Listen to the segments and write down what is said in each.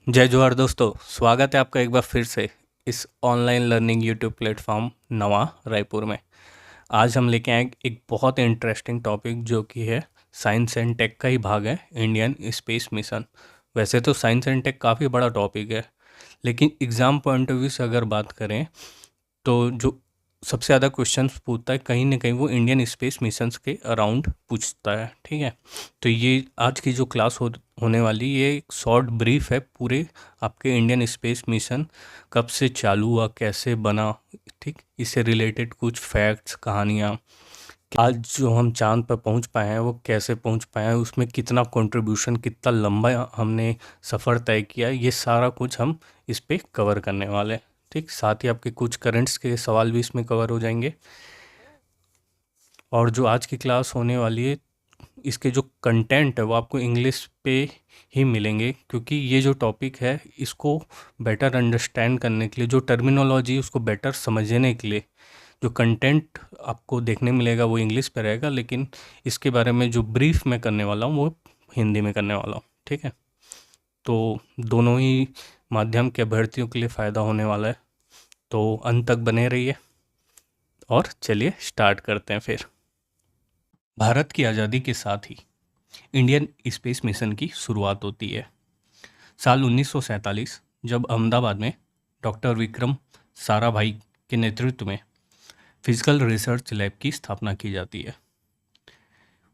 जय जोहार दोस्तों, स्वागत है आपका एक बार फिर से इस ऑनलाइन लर्निंग यूट्यूब प्लेटफॉर्म नवा रायपुर में। आज हम लेके आए एक बहुत इंटरेस्टिंग टॉपिक जो कि है साइंस एंड टेक का ही भाग है, इंडियन स्पेस मिशन। वैसे तो साइंस एंड टेक काफ़ी बड़ा टॉपिक है, लेकिन एग्ज़ाम पॉइंट ऑफ व्यू से अगर बात करें तो जो सबसे ज़्यादा क्वेश्चंस पूछता है कहीं ना कहीं वो इंडियन स्पेस मिशंस के अराउंड पूछता है। ठीक है, तो ये आज की जो क्लास होने वाली ये एक शॉर्ट ब्रीफ है पूरे आपके इंडियन स्पेस मिशन कब से चालू हुआ, कैसे बना, ठीक, इससे रिलेटेड कुछ फैक्ट्स, कहानियाँ, आज जो हम चांद पर पहुंच पाए हैं वो कैसे पहुंच पाए हैं, उसमें कितना कंट्रीब्यूशन, कितना लंबा हमने सफ़र तय किया, ये सारा कुछ हम इस पे कवर करने वाले हैं। ठीक, साथ ही आपके कुछ करंट्स के सवाल भी इसमें कवर हो जाएंगे। और जो आज की क्लास होने वाली है इसके जो कंटेंट है वो आपको इंग्लिश पे ही मिलेंगे, क्योंकि ये जो टॉपिक है इसको बेटर अंडरस्टैंड करने के लिए, जो टर्मिनोलॉजी उसको बेटर समझने के लिए जो कंटेंट आपको देखने मिलेगा वो इंग्लिश पे रहेगा, लेकिन इसके बारे में जो ब्रीफ मैं करने वाला हूँ वो हिंदी में करने वाला हूँ। ठीक है, तो दोनों ही माध्यम के अभ्यर्थियों के लिए फ़ायदा होने वाला है, तो अंत तक बने रहिए। और चलिए स्टार्ट करते हैं फिर। भारत की आज़ादी के साथ ही इंडियन स्पेस मिशन की शुरुआत होती है। साल 1947 जब अहमदाबाद में डॉक्टर विक्रम साराभाई के नेतृत्व में फिजिकल रिसर्च लैब की स्थापना की जाती है।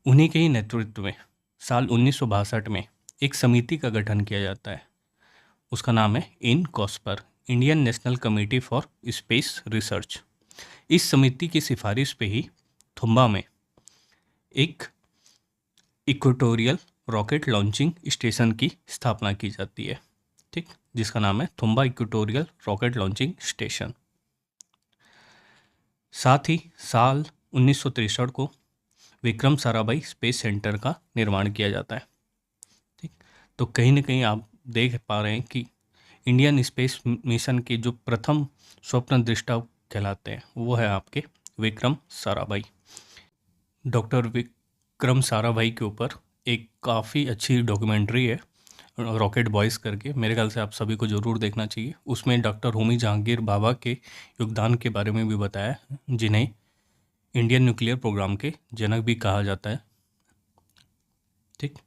उन्हीं के ही नेतृत्व में साल 1962 में एक समिति का गठन किया जाता है। उसका नाम है INCOSPAR, Indian National Committee for Space Research. इस समिति की सिफारिश पे ही थुम्बा में एक इक्वेटोरियल रॉकेट लॉन्चिंग स्टेशन की स्थापना की जाती है। ठीक, जिसका नाम है Thumba equatorial rocket launching station. साथ ही साल 1963 को विक्रम साराभाई स्पेस सेंटर का निर्माण किया जाता है। ठीक, तो कहीं ना कहीं आप देख पा रहे हैं कि इंडियन स्पेस मिशन के जो प्रथम स्वप्न दृष्टा कहलाते हैं वो है आपके विक्रम साराभाई। डॉक्टर विक्रम साराभाई के ऊपर एक काफ़ी अच्छी डॉक्यूमेंट्री है रॉकेट बॉयज़ करके, मेरे ख्याल से आप सभी को ज़रूर देखना चाहिए। उसमें डॉक्टर होमी जहांगीर बाबा के योगदान के बारे में भी बताया है, जिन्हें इंडियन न्यूक्लियर प्रोग्राम के जनक भी कहा जाता है। ठीक,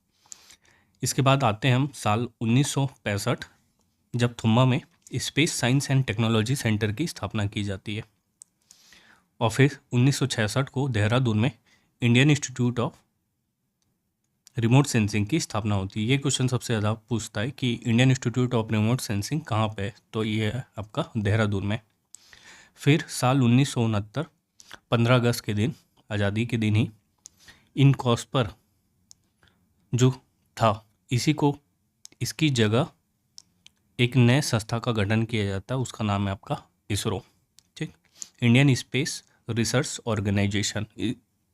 इसके बाद आते हैं हम साल 1965 जब थुम्बा में space science and technology centre की स्थापना की जाती है। और फिर 1966 को देहरादून में Indian institute of remote sensing की स्थापना होती है। ये क्वेश्चन सबसे ज़्यादा पूछता है कि Indian institute of remote sensing कहाँ पे है, तो ये है आपका देहरादून में। फिर साल 1969 15 अगस्त के दिन, आज़ादी के दिन ही, इनकॉस्पर जो था इसकी जगह एक नए संस्था का गठन किया जाता है, उसका नाम है आपका इसरो। ठीक, इंडियन स्पेस रिसर्च ऑर्गेनाइजेशन,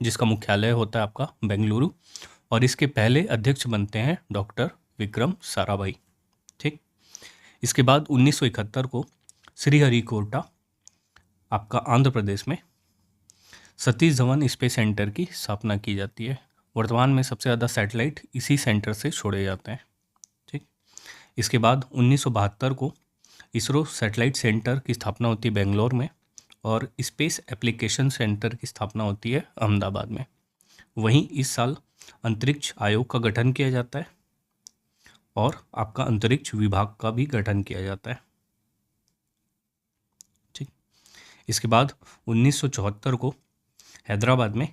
जिसका मुख्यालय होता है आपका बेंगलुरु, और इसके पहले अध्यक्ष बनते हैं डॉक्टर विक्रम साराभाई। ठीक, इसके बाद 1971 को श्रीहरिकोटा आपका आंध्र प्रदेश में सतीश धवन स्पेस सेंटर की स्थापना की जाती है। वर्तमान में सबसे ज़्यादा सैटेलाइट इसी सेंटर से छोड़े जाते हैं। ठीक, इसके बाद 1972 को इसरो सैटेलाइट सेंटर की स्थापना होती है बेंगलोर में, और स्पेस एप्लीकेशन सेंटर की स्थापना होती है अहमदाबाद में। वहीं इस साल अंतरिक्ष आयोग का गठन किया जाता है और आपका अंतरिक्ष विभाग का भी गठन किया जाता है। ठीक, इसके बाद 1974 को हैदराबाद में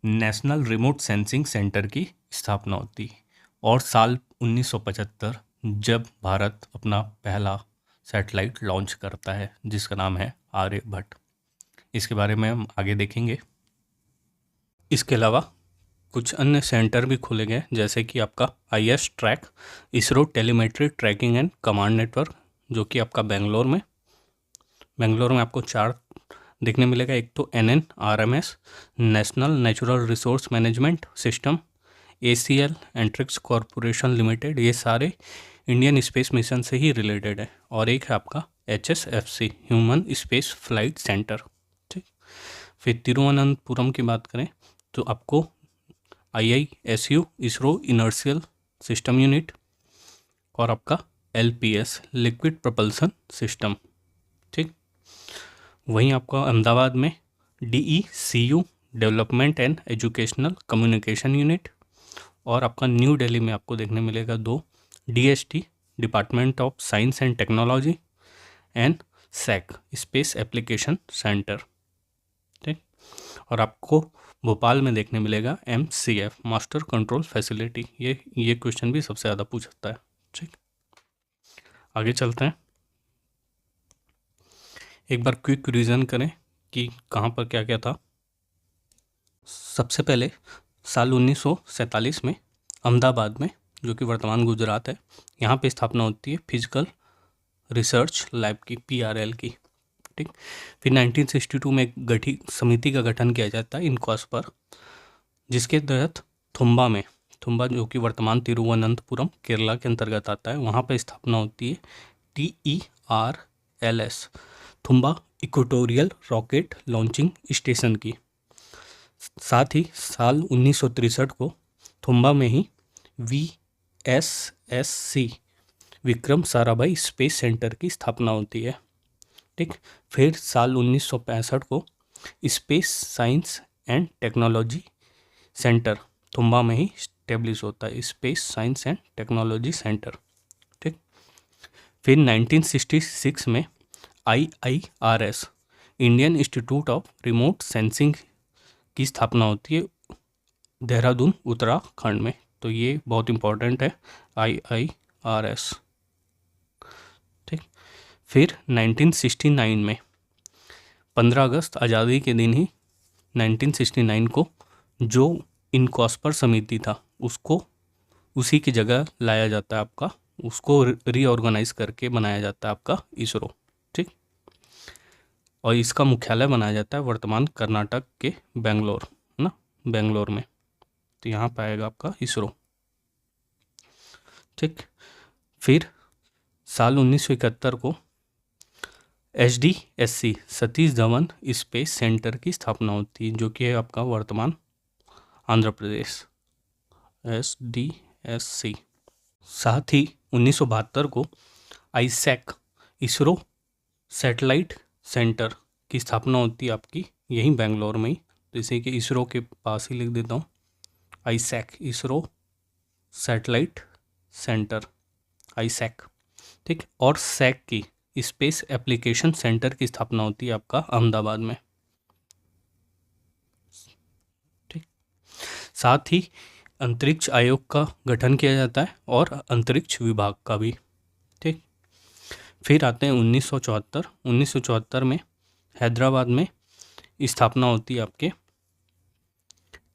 नेशनल रिमोट सेंसिंग सेंटर की स्थापना होती है, और साल 1975 जब भारत अपना पहला सैटेलाइट लॉन्च करता है जिसका नाम है आर्यभट्ट। इसके बारे में हम आगे देखेंगे। इसके अलावा कुछ अन्य सेंटर भी खोले गए, जैसे कि आपका IS track, ISRO telemetry tracking and command network, जो कि आपका बेंगलोर में आपको 4 देखने मिलेगा। एक तो NNRMS, national natural resource management system, ACL Antrix corporation limited, ये सारे इंडियन स्पेस मिशन से ही रिलेटेड है। और एक है आपका HSFC, Human Space Flight centre. ठीक, फिर तिरुवनंतपुरम की बात करें तो आपको IISU, ISRO inertial system unit, और आपका LPS, लिक्विड प्रपल्सन सिस्टम। ठीक, वहीं आपका अहमदाबाद में DECU, development and educational communication unit, और आपका न्यू दिल्ली में आपको देखने मिलेगा 2 DST, department of science and technology, and SEC, space application centre. ठीक, और आपको भोपाल में देखने मिलेगा MCF, मास्टर कंट्रोल फैसिलिटी। ये क्वेश्चन भी सबसे ज़्यादा पूछता है। ठीक, आगे चलते हैं, एक बार क्विक रिवीजन करें कि कहाँ पर क्या क्या था। सबसे पहले साल 1947 में अहमदाबाद में, जो कि वर्तमान गुजरात है, यहाँ पे स्थापना होती है फिजिकल रिसर्च लैब की, PRL की। ठीक, फिर 1962 में एक गठित समिति का गठन किया जाता है इनकॉस पर, जिसके तहत थुम्बा जो कि वर्तमान तिरुवनंतपुरम केरला के अंतर्गत आता है, वहाँ पर स्थापना होती है TERLS, Thumba equatorial rocket launching station की। साथ ही साल 1963 को थुम्बा में ही VSSC, Vikram Sarabhai space centre की स्थापना होती है। ठीक, फिर साल 1965 को space science and technology centre Thumba में ही स्टेब्लिश होता है, space science and technology centre. ठीक, फिर 1966 में IIRS, Indian institute of remote sensing की स्थापना होती है देहरादून उत्तराखंड में। तो ये बहुत इंपॉर्टेंट है, IIRS। ठीक, फिर 1969 में 15 अगस्त आज़ादी के दिन ही 1969 को जो इनकॉस्पर समिति था उसको उसी की जगह लाया जाता है आपका, उसको रीऑर्गेनाइज करके बनाया जाता है आपका इसरो। ठीक, और इसका मुख्यालय बनाया जाता है वर्तमान कर्नाटक के बेंगलोर में। तो यहाँ पे आएगा आपका इसरो। ठीक, फिर साल 1971 को HDSC, Satish Dhawan space centre की स्थापना होती है, जो कि है आपका वर्तमान आंध्र प्रदेश, SDSC। साथ ही 1972 को ISAC, इसरो सैटेलाइट सेंटर की स्थापना होती है आपकी यहीं बेंगलोर में ही। तो इसे कि इसरो के पास ही लिख देता हूँ, ISAC, ISRO satellite centre, ISAC। ठीक, और SEC की स्पेस एप्लीकेशन सेंटर की स्थापना होती है आपका अहमदाबाद में। ठीक, साथ ही अंतरिक्ष आयोग का गठन किया जाता है और अंतरिक्ष विभाग का भी। ठीक, फिर आते हैं 1974 में हैदराबाद में स्थापना होती है आपके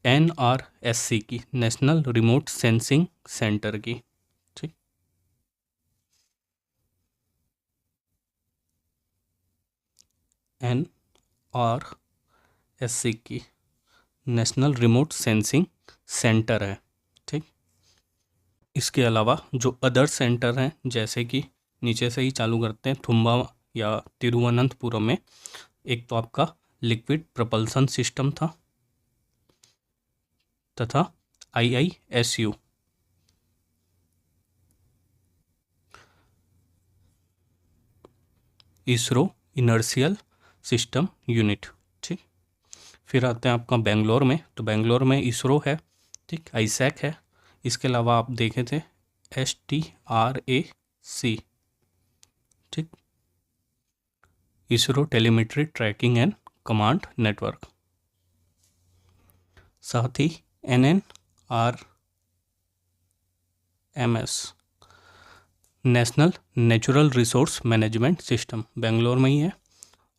NRSC की, नेशनल रिमोट सेंसिंग सेंटर की। ठीक, NRSC की नेशनल रिमोट सेंसिंग सेंटर है। ठीक, इसके अलावा जो अदर सेंटर हैं, जैसे कि नीचे से ही चालू करते हैं, थुम्बा या तिरुवनंतपुरम में एक तो आपका लिक्विड प्रपल्सन सिस्टम था, तथा IISU, ISRO inertial system unit. ठीक, फिर आते हैं आपका बेंगलोर में, तो बेंगलोर में इसरो है। ठीक, ISAC है। इसके अलावा आप देखे थे STRAC। ठीक, ISRO telemetry tracking and command network. साथ ही NNRMS, national natural resource management system, Bangalore में ही है।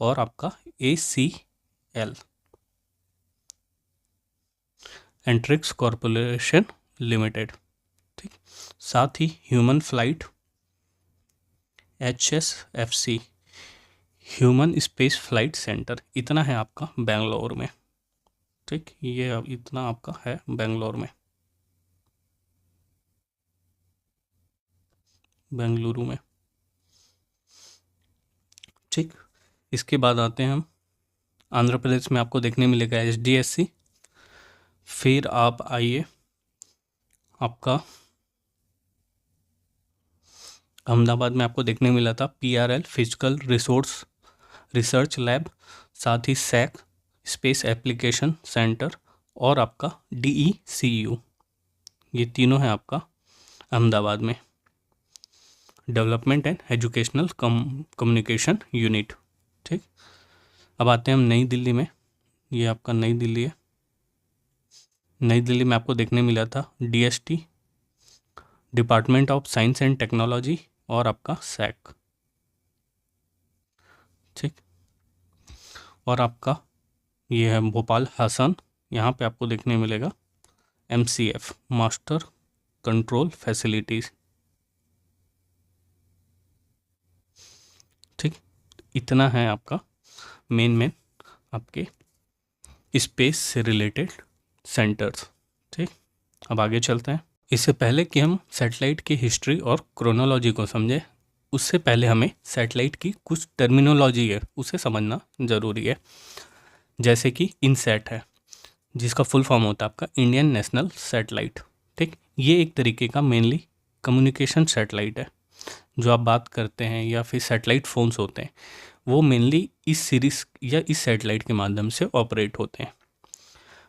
और आपका ACL, एंट्रिक्स कॉरपोरेशन लिमिटेड। ठीक, साथ ही human flight, HSFC, Human Space Flight Centre. इतना है आपका बेंगलोर में। ठीक, ये अब इतना आपका है बेंगलोर में, बेंगलुरु में। ठीक, इसके बाद आते हैं हम आंध्र प्रदेश में, आपको देखने मिलेगा HDSC। फिर आप आइए आपका अहमदाबाद में आपको देखने मिला था PRL physical resource research lab, साथ ही सैक स्पेस एप्लीकेशन सेंटर और आपका DECU, ये तीनों हैं आपका अहमदाबाद में, development and educational communication unit. ठीक, अब आते हैं हम नई दिल्ली में। ये आपका नई दिल्ली है। नई दिल्ली में आपको देखने मिला था DST, department of science and technology, और आपका सैक। ठीक, और आपका ये है भोपाल हसन, यहाँ पे आपको देखने मिलेगा MCF, मास्टर कंट्रोल फैसिलिटीज। ठीक, इतना है आपका मेन आपके स्पेस से रिलेटेड सेंटर्स। ठीक, अब आगे चलते हैं। इससे पहले कि हम सैटेलाइट की हिस्ट्री और क्रोनोलॉजी को समझें, उससे पहले हमें सैटेलाइट की कुछ टर्मिनोलॉजी है उसे समझना ज़रूरी है। जैसे कि इनसैट है, जिसका फुल फॉर्म होता है आपका इंडियन नेशनल सैटेलाइट। ठीक, ये एक तरीके का मेनली कम्युनिकेशन सैटेलाइट है। जो आप बात करते हैं या फिर सैटेलाइट फ़ोन्स होते हैं, वो मेनली इस सीरीज़ या इस सैटेलाइट के माध्यम से ऑपरेट होते हैं।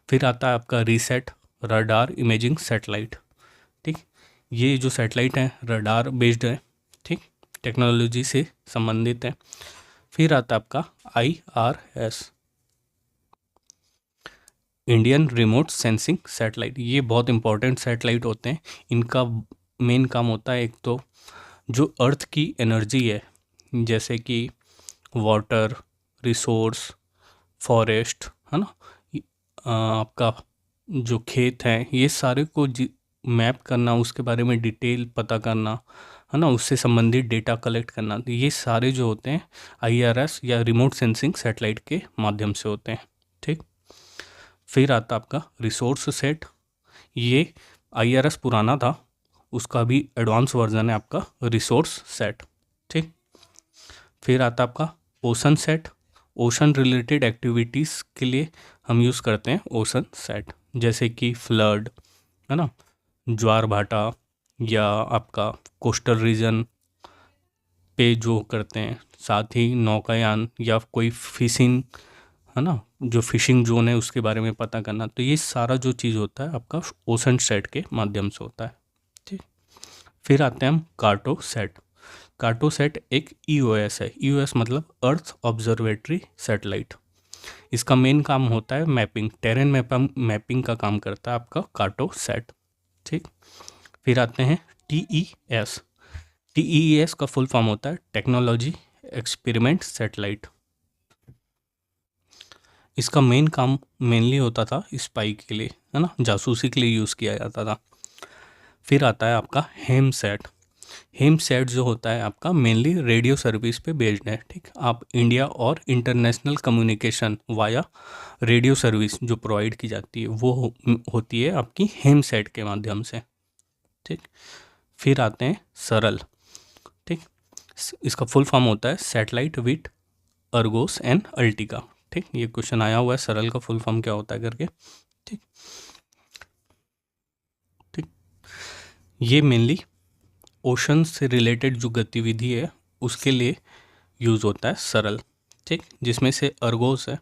फिर आता है आपका रीसेट रडार इमेजिंग सैटेलाइट। ठीक, ये जो सैटेलाइट है रडार बेस्ड है। ठीक, टेक्नोलॉजी से संबंधित है। फिर आता है आपका IRS, Indian remote sensing satellite. ये बहुत इंपॉर्टेंट सैटेलाइट होते हैं। इनका मेन काम होता है, एक तो जो अर्थ की एनर्जी है, जैसे कि वाटर रिसोर्स, फॉरेस्ट, है ना, आपका जो खेत हैं, ये सारे को मैप करना, उसके बारे में डिटेल पता करना, है ना, उससे संबंधित डेटा कलेक्ट करना, तो ये सारे जो होते हैं IRS या रिमोट सेंसिंग सैटेलाइट के माध्यम से होते हैं। ठीक, फिर आता आपका रिसोर्स सेट। ये IRS पुराना था, उसका भी एडवांस वर्जन है आपका रिसोर्स सेट। ठीक, फिर आता आपका ocean set. Ocean related activities के लिए हम यूज़ करते हैं ओशन सेट, जैसे कि फ्लड, है ना, ज्वार भाटा, या आपका कोस्टल रीजन पे जो करते हैं, साथ ही नौकायान या कोई फिशिंग, है ना, जो फिशिंग जोन है उसके बारे में पता करना। तो ये सारा जो चीज़ होता है आपका ओशन सेट के माध्यम से होता है। ठीक, फिर आते हैं हम कार्टो सेट। कार्टो सेट एक EOS है। EOS मतलब अर्थ ऑब्जर्वेटरी सैटेलाइट। इसका मेन काम होता है मैपिंग, टेरेन मैपिंग का काम करता है आपका कार्टो सेट। ठीक, फिर आते हैं TES। TES का फुल फॉर्म होता है टेक्नोलॉजी एक्सपेरिमेंट सैटेलाइट। इसका मेन काम मेनली होता था स्पाई के लिए, है ना, जासूसी के लिए यूज़ किया जाता था। फिर आता है आपका हेम सेट। हेम सेट जो होता है आपका मेनली रेडियो सर्विस पे बेस्ड है। ठीक, आप इंडिया और international communication via radio service जो प्रोवाइड की जाती है वो होती है आपकी हेम सेट के माध्यम से। ठीक, फिर आते हैं सरल। ठीक, इसका फुल फॉर्म होता है satellite with Argos and Ertiga. ठीक, ये क्वेश्चन आया हुआ है, सरल का फुल फॉर्म क्या होता है करके। ठीक, ठीक, ये मेनली ओशन से रिलेटेड जो गतिविधि है उसके लिए यूज़ होता है सरल। ठीक, जिसमें से अर्गोस है,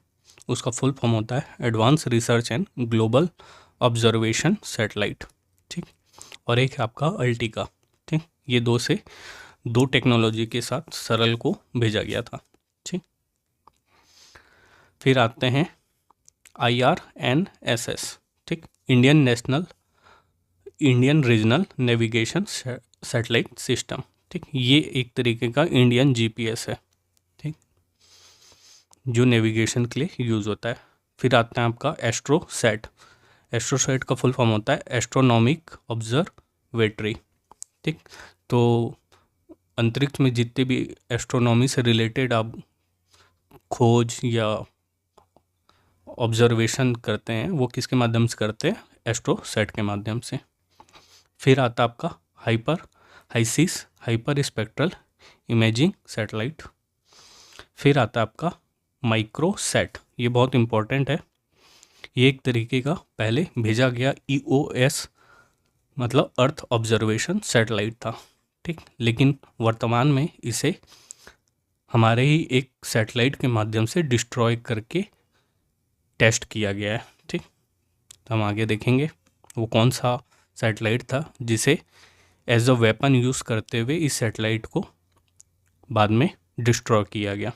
उसका फुल फॉर्म होता है advance research and global observation satellite. ठीक, और एक है आपका अल्टिका। ठीक, ये दो टेक्नोलॉजी के साथ सरल को भेजा गया था। ठीक, फिर आते हैं IRNSS। ठीक, Indian regional navigation satellite system. ठीक, ये एक तरीके का इंडियन GPS है। ठीक, जो नेविगेशन के लिए यूज़ होता है। फिर आता है आपका एस्ट्रोसैट। एस्ट्रोसैट का फुल फॉर्म होता है एस्ट्रोनॉमिक ऑब्जर्वेटरी। ठीक, तो अंतरिक्ष में जितने भी एस्ट्रोनॉमी से रिलेटेड आप खोज या ऑब्जर्वेशन करते हैं वो किसके माध्यम से करते हैं, एस्ट्रोसैट के माध्यम से। फिर आता आपका हाइपर स्पेक्ट्रल इमेजिंग सैटेलाइट। फिर आता आपका माइक्रोसैट। ये बहुत इंपॉर्टेंट है। ये एक तरीके का पहले भेजा गया EOS मतलब अर्थ ऑब्जर्वेशन सैटेलाइट था। ठीक। लेकिन वर्तमान में इसे हमारे ही एक सैटेलाइट के माध्यम से डिस्ट्रॉय करके टेस्ट किया गया है। ठीक, तो हम आगे देखेंगे वो कौन सा सैटेलाइट था जिसे एज अ वेपन यूज़ करते हुए इस सैटेलाइट को बाद में डिस्ट्रॉय किया गया।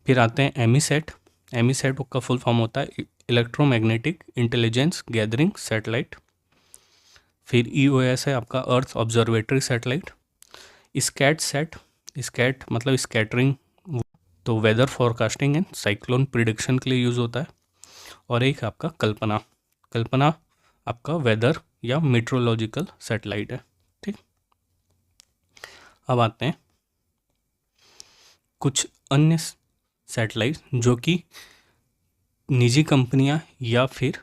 फिर आते हैं एमीसैट। एमीसैट का फुल फॉर्म होता है इलेक्ट्रोमैग्नेटिक इंटेलिजेंस गैदरिंग सैटेलाइट। फिर ईओएस है आपका earth observatory satellite. SCATSAT, SCAT मतलब स्कैटरिंग, तो weather forecasting and cyclone prediction के लिए यूज़ होता है। और एक आपका कल्पना, कल्पना आपका वेदर या मीट्रोलॉजिकल सैटेलाइट है। ठीक, अब आते हैं कुछ अन्य सैटेलाइट जो कि निजी कंपनियां या फिर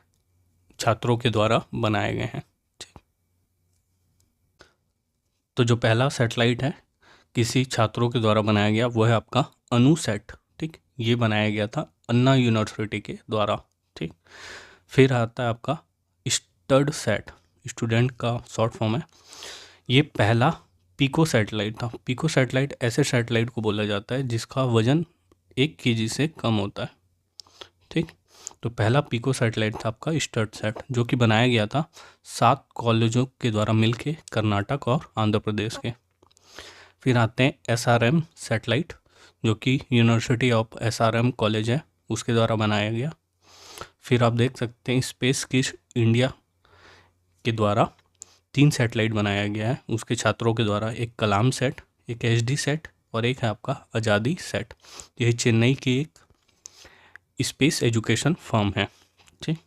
छात्रों के द्वारा बनाए गए हैं। ठीक, तो जो पहला सैटेलाइट है किसी छात्रों के द्वारा बनाया गया वो है आपका अनुसैट। ठीक, ये बनाया गया था अन्ना यूनिवर्सिटी के द्वारा। ठीक, फिर आता है आपका स्टड सैट, स्टूडेंट का शॉर्ट फॉर्म है। ये पहला पिको सैटेलाइट था। पिको सैटेलाइट ऐसे सैटेलाइट को बोला जाता है जिसका वजन 1 kg से कम होता है। ठीक, तो पहला पिको सैटेलाइट था आपका स्टड सैट जो कि बनाया गया था 7 कॉलेजों के द्वारा मिलके कर्नाटक और आंध्र प्रदेश के। फिर आते हैं एसआरएम सैटेलाइट जो कि यूनिवर्सिटी ऑफ एसआरएम कॉलेज है उसके द्वारा बनाया गया। फिर आप देख सकते हैं स्पेस किस इंडिया के द्वारा 3 सैटेलाइट बनाया गया है उसके छात्रों के द्वारा, एक कलाम सेट, एक एचडी सेट और एक है आपका आज़ादी सेट। यह चेन्नई की एक स्पेस एजुकेशन फर्म है। ठीक,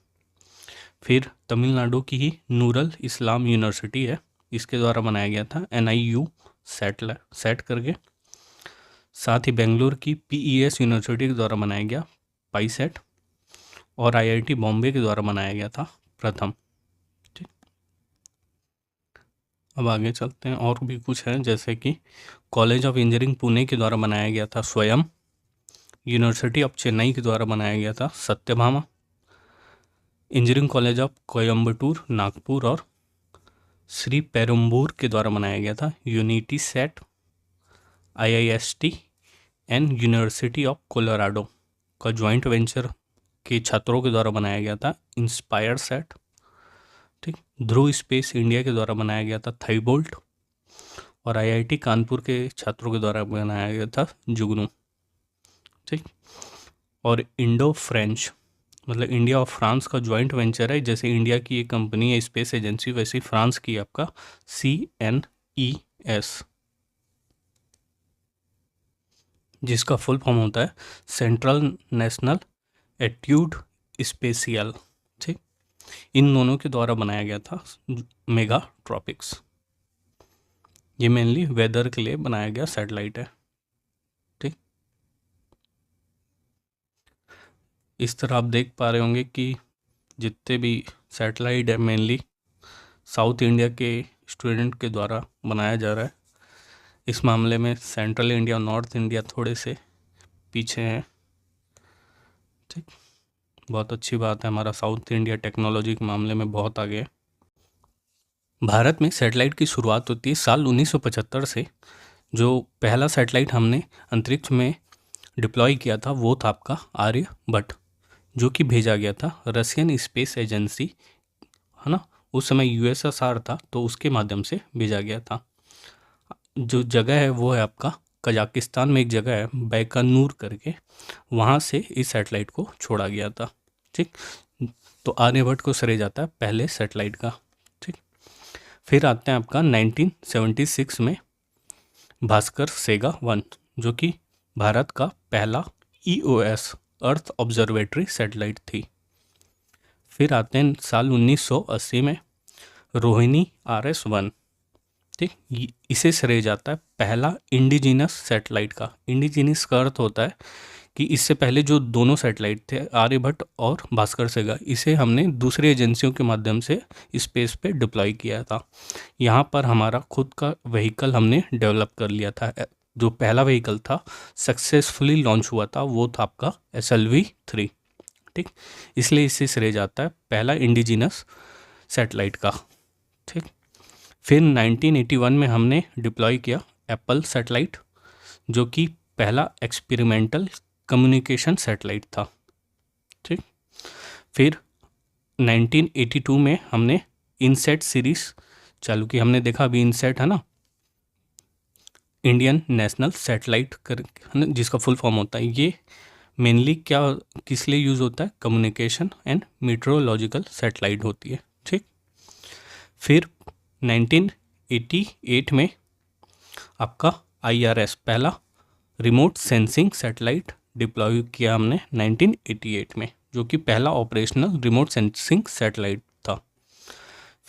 फिर तमिलनाडु की ही नूरल इस्लाम यूनिवर्सिटी है, इसके द्वारा बनाया गया था NIU सेट करके। साथ ही बेंगलुरु की PES यूनिवर्सिटी के द्वारा बनाया गया पाईसेट और IIT बॉम्बे के द्वारा बनाया गया था प्रथम। ठीक, अब आगे चलते हैं और भी कुछ है जैसे कि कॉलेज ऑफ इंजीनियरिंग पुणे के द्वारा बनाया गया था स्वयं, यूनिवर्सिटी ऑफ चेन्नई के द्वारा बनाया गया था Satyabhama, engineering college of Coimbatore Nagpur और श्री पेरुम्बूर के द्वारा बनाया गया था unity set, IIST and university of Colorado का ज्वाइंट वेंचर के छात्रों के द्वारा बनाया गया था इंस्पायर सेट। ठीक, ध्रुव स्पेस इंडिया के द्वारा बनाया गया था थाईबोल्ट और IIT कानपुर के छात्रों के द्वारा बनाया गया था जुगनू। ठीक, और इंडो फ्रेंच मतलब इंडिया और फ्रांस का ज्वाइंट वेंचर है, जैसे इंडिया की एक कंपनी है स्पेस एजेंसी वैसे फ्रांस की आपका CNES जिसका फुल फॉर्म होता है सेंट्रल नेशनल एट्यूड स्पेशियल। ठीक, इन दोनों के द्वारा बनाया गया था मेगा ट्रॉपिक्स। ये मेनली वेदर के लिए बनाया गया सैटेलाइट है। ठीक, इस तरह आप देख पा रहे होंगे कि जितने भी सैटेलाइट है मेनली साउथ इंडिया के स्टूडेंट के द्वारा बनाया जा रहा है। इस मामले में सेंट्रल इंडिया और नॉर्थ इंडिया थोड़े से पीछे हैं। ठीक, बहुत अच्छी बात है, हमारा साउथ इंडिया टेक्नोलॉजी के मामले में बहुत आगे है। भारत में सैटेलाइट की शुरुआत होती है साल 1975 से। जो पहला सैटेलाइट हमने अंतरिक्ष में डिप्लॉय किया था वो था आपका आर्यभट्ट जो कि भेजा गया था रशियन स्पेस एजेंसी, है ना, उस समय USSR था तो उसके माध्यम से भेजा गया था। जो जगह है वो है आपका कजाकिस्तान में एक जगह है बैकानूर करके, वहाँ से इस सैटेलाइट को छोड़ा गया था। ठीक, तो आर्यभट्ट को श्रेय जाता है पहले सैटेलाइट का। ठीक, फिर आते हैं आपका 1976 में भास्कर सेगा 1 जो कि भारत का पहला EOS अर्थ ऑब्जर्वेटरी सैटेलाइट थी। फिर आते हैं साल 1980 में रोहिणी RS-1। ठीक, इसे श्रेय जाता है पहला इंडिजिनस सैटेलाइट का। इंडिजिनस का अर्थ होता है कि इससे पहले जो दोनों सैटेलाइट थे आर्यभट्ट और भास्कर सेगा, इसे हमने दूसरी एजेंसियों के माध्यम से स्पेस पे डिप्लॉय किया था। यहाँ पर हमारा खुद का व्हीकल हमने डेवलप कर लिया था। जो पहला व्हीकल था सक्सेसफुली लॉन्च हुआ था वो था आपका SLV-3। ठीक, इसलिए इससे श्रेय जाता है पहला इंडिजिनस सैटेलाइट का। ठीक, फिर 1981 में हमने डिप्लॉय किया एप्पल सैटेलाइट, जो कि पहला एक्सपेरिमेंटल कम्युनिकेशन सैटेलाइट था। ठीक। फिर 1982 में हमने इनसेट सीरीज चालू की। हमने देखा अभी इनसेट है ना, इंडियन नेशनल सैटेलाइट कर, है ना, जिसका फुल फॉर्म होता है। ये मेनली क्या किस लिए यूज़ होता है? कम्युनिकेशन एंड मीटरोलॉजिकल सैटेलाइट होती है। ठीक। फिर 1988 में आपका IRS पहला रिमोट सेंसिंग सैटेलाइट डिप्लॉय किया हमने 1988 में, जो कि पहला ऑपरेशनल रिमोट सेंसिंग सैटेलाइट था।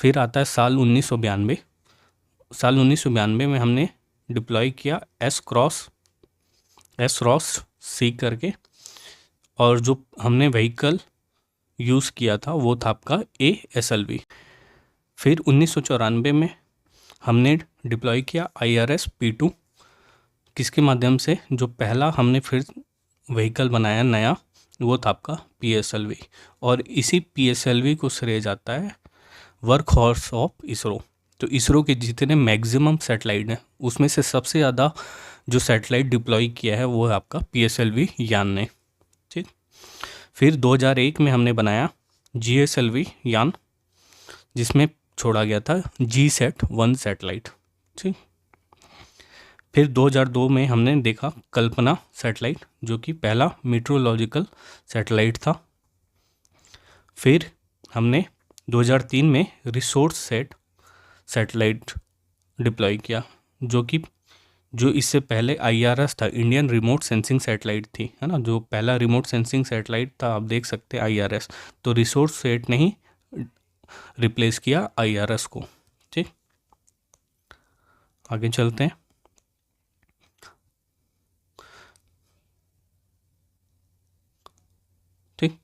फिर आता है साल 1992। साल 1992 में हमने डिप्लॉय किया एसरॉस सी करके, और जो हमने व्हीकल यूज़ किया था वो था आपका ASLV। फिर 1994 में हमने डिप्लॉय किया IRS P2, किसके माध्यम से? जो पहला हमने फिर व्हीकल बनाया नया, वो था आपका PSLV। और इसी PSLV को श्रेय जाता है वर्क हॉर्स ऑफ इसरो। तो इसरो के जितने मैक्सिमम सैटेलाइट हैं उसमें से सबसे ज़्यादा जो सैटेलाइट डिप्लॉय किया है वो है आपका PSLV यान ने। ठीक। फिर 2001 में हमने बनाया GSLV यान, जिसमें छोड़ा गया था GSAT-1 सैटेलाइट। ठीक। फिर 2002 में हमने देखा कल्पना सैटेलाइट, जो कि पहला मीटरोलॉजिकल सैटेलाइट था। फिर हमने 2003 में रिसोर्स सैटेलाइट डिप्लॉय किया, जो इससे पहले IRS था, इंडियन रिमोट सेंसिंग सैटेलाइट थी, है ना। जो पहला रिमोट सेंसिंग सैटेलाइट था, आप देख सकते हैं IRS। तो रिसोर्स सेट ने ही रिप्लेस किया IRS को। ठीक। आगे चलते हैं। ठीक।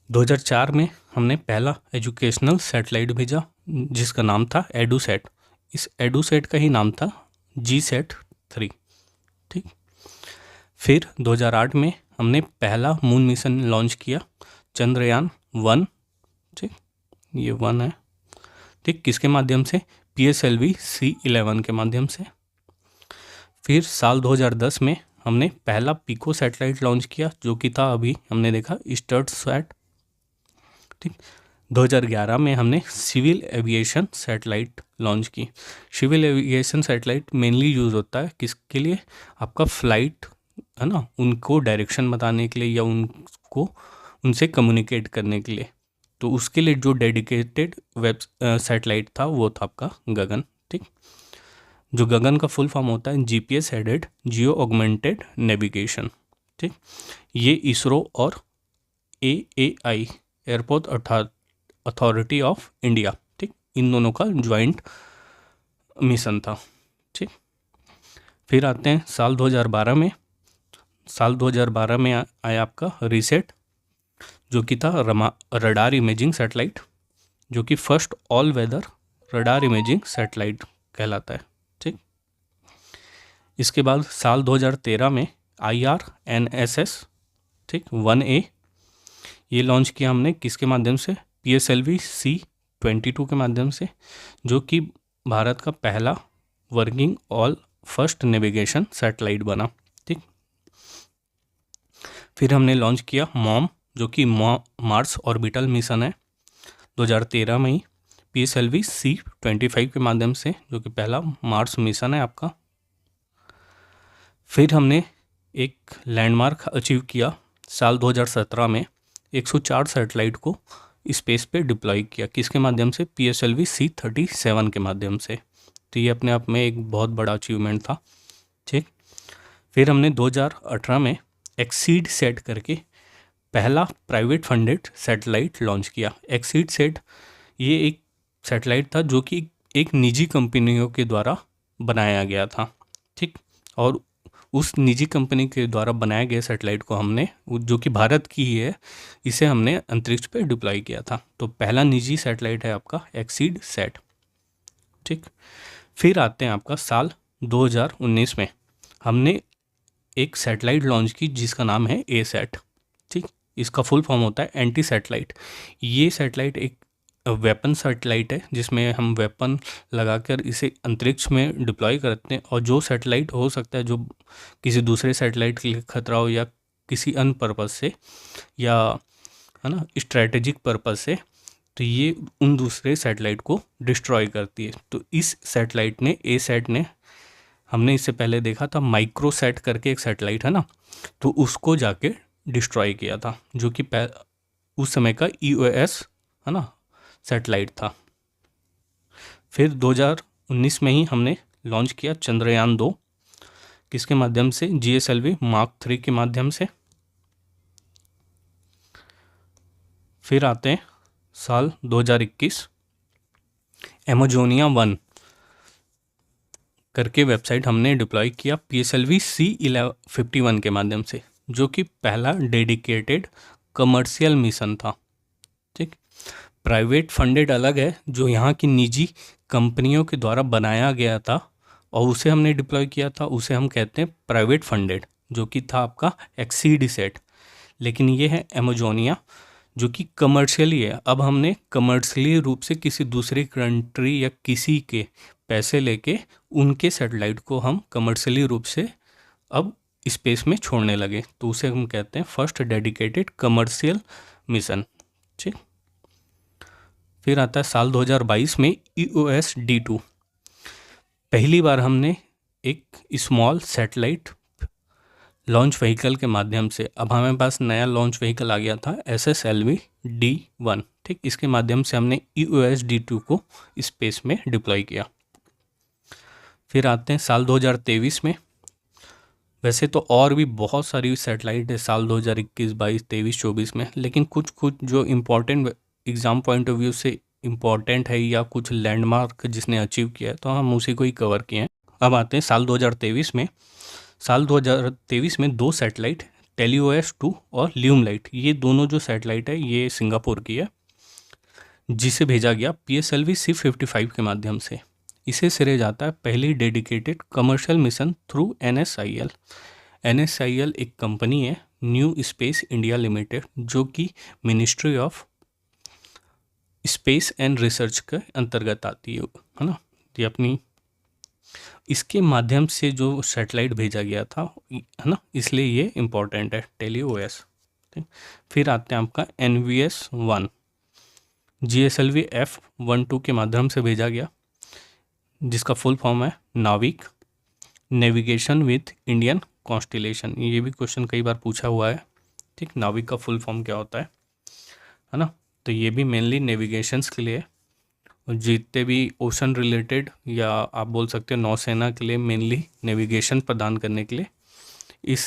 2004 में हमने पहला एजुकेशनल सैटेलाइट भेजा, जिसका नाम था एडुसेट। इस एडुसेट का ही नाम था GSAT-3। ठीक। फिर 2008 में हमने पहला मून मिशन लॉन्च किया, चंद्रयान-1। ठीक, ये 1 है। ठीक, किसके माध्यम से? PSLV C11 के माध्यम से। फिर साल 2010 में हमने पहला पिको सैटेलाइट लॉन्च किया, जो कि था अभी हमने देखा स्टर्टसैट। ठीक। 2011 में हमने सिविल एविएशन सैटेलाइट लॉन्च की। Civil aviation satellite mainly use होता है किसके लिए? आपका फ्लाइट, है ना, उनको डायरेक्शन बताने के लिए या उनको उनसे कम्युनिकेट करने के लिए। तो उसके लिए जो डेडिकेटेड वेब सैटेलाइट था वो था आपका गगन। ठीक, जो गगन का फुल फॉर्म होता है GPS headed geo augmented navigation. ठीक, ये इसरो और AAI airport authority of India, ठीक, इन दोनों का ज्वाइंट मिशन था। ठीक, फिर आते हैं साल 2012 में। साल 2012 में आया आपका रीसेट, जो कि था रडार इमेजिंग सैटेलाइट, जो कि first all weather radar imaging satellite कहलाता है। ठीक, इसके बाद साल 2013 में IRNSS, ठीक, 1A, ये लॉन्च किया हमने किसके माध्यम से? PSLV C-22 के माध्यम से, जो कि भारत का पहला working all first navigation satellite बना। ठीक, फिर हमने लॉन्च किया मॉम, जो कि मार्स ऑर्बिटल मिशन है 2013 में ही, PSLV C-25 के माध्यम से, जो कि पहला मार्स मिशन है आपका। फिर हमने एक लैंडमार्क अचीव किया साल 2017 में, 104 सैटेलाइट को स्पेस पे डिप्लॉय किया, किसके माध्यम से? PSLV C-37 के माध्यम से। तो ये अपने आप में एक बहुत बड़ा अचीवमेंट था। ठीक, फिर हमने 2018 में एक्सीड सेट करके पहला प्राइवेट फंडेड सैटेलाइट लॉन्च किया। एक्सीड सेट ये एक सैटेलाइट था जो कि एक निजी कंपनियों के द्वारा बनाया गया था। ठीक, और उस निजी कंपनी के द्वारा बनाए गए सैटेलाइट को हमने, जो कि भारत की ही है, इसे हमने अंतरिक्ष पे डिप्लॉय किया था। तो पहला निजी सैटेलाइट है आपका एक्सीड सेट। ठीक, फिर आते हैं आपका साल 2019 में हमने एक सैटेलाइट लॉन्च की जिसका नाम है ASAT। ठीक, इसका फुल फॉर्म होता है एंटी सैटेलाइट। ये सैटेलाइट एक वेपन सैटेलाइट है जिसमें हम वेपन लगाकर इसे अंतरिक्ष में डिप्लॉय करते हैं, और जो सैटेलाइट हो सकता है जो किसी दूसरे सैटेलाइट के लिए खतरा हो या किसी अन्य पर्पज़ से, या है ना स्ट्रैटेजिक पर्पज़ से, तो ये उन दूसरे सैटेलाइट को डिस्ट्रॉय करती है। तो इस सैटेलाइट ने, ए सैट ने, हमने इससे पहले देखा था माइक्रोसैट करके एक सैटेलाइट है ना, तो उसको जाके डिस्ट्रॉय किया था, जो कि उस समय का EOS है ना सैटेलाइट था। फिर 2019 में ही हमने लॉन्च किया चंद्रयान 2, किसके माध्यम से, GSLV Mark 3 के माध्यम से। फिर आते हैं साल 2021, एमेजोनिया 1 करके वेबसाइट हमने डिप्लॉय किया PSLV C51 के माध्यम से, जो कि पहला डेडिकेटेड कमर्शियल मिशन था। ठीक, प्राइवेट फंडेड अलग है, जो यहाँ की निजी कंपनियों के द्वारा बनाया गया था और उसे हमने डिप्लॉय किया था, उसे हम कहते हैं प्राइवेट फंडेड, जो कि था आपका एक्सीडीसैट। लेकिन ये है एमेजोनिया जो कि कमर्शियली है। अब हमने कमर्शियली रूप से किसी दूसरी कंट्री या किसी के पैसे लेके उनके सैटेलाइट को हम कमर्शियली रूप से अब स्पेस में छोड़ने लगे, तो उसे हम कहते हैं फर्स्ट डेडिकेटेड कमर्शियल मिशन। ठीक, फिर आता है साल 2022 में EOS D2। पहली बार हमने एक स्मॉल सैटेलाइट लॉन्च व्हीकल के माध्यम से, अब हमारे पास नया लॉन्च व्हीकल आ गया था SSLV D1। ठीक, इसके माध्यम से हमने EOS D2 को स्पेस में डिप्लॉय किया। फिर आते हैं साल 2023 में। वैसे तो और भी बहुत सारी सैटेलाइट है साल 2021, 22, 23, 24 में, लेकिन कुछ जो important exam point of view से इम्पॉर्टेंट है या कुछ लैंडमार्क जिसने अचीव किया है, तो हम उसी को ही कवर किए हैं। अब आते हैं साल 2023 में। साल 2023 में 2 सैटेलाइट, TeleOS-2 और ल्यूमलाइट, ये दोनों जो सैटेलाइट है ये सिंगापुर की है, जिसे भेजा गया PSLV C55 के माध्यम से। इसे सिरे जाता है पहली dedicated commercial mission through NSIL। NSIL एक कंपनी है, न्यू स्पेस इंडिया लिमिटेड, जो कि ministry of space and research के अंतर्गत आती है ना। ये अपनी, इसके माध्यम से जो सैटेलाइट भेजा गया था है ना, इसलिए ये इम्पोर्टेंट है TeleOS। ठीक, फिर आते हैं आपका NVS-1 GSLV F12 के माध्यम से भेजा गया, जिसका फुल फॉर्म है नाविक, नेविगेशन विथ इंडियन कॉन्स्टिलेशन। ये भी क्वेश्चन कई बार पूछा हुआ है। ठीक, नाविक का फुल फॉर्म क्या होता है ना, तो ये भी मेनली नेविगेशंस के लिए, और जितने भी ओशन रिलेटेड या आप बोल सकते हो नौसेना के लिए मेनली नेविगेशन प्रदान करने के लिए इस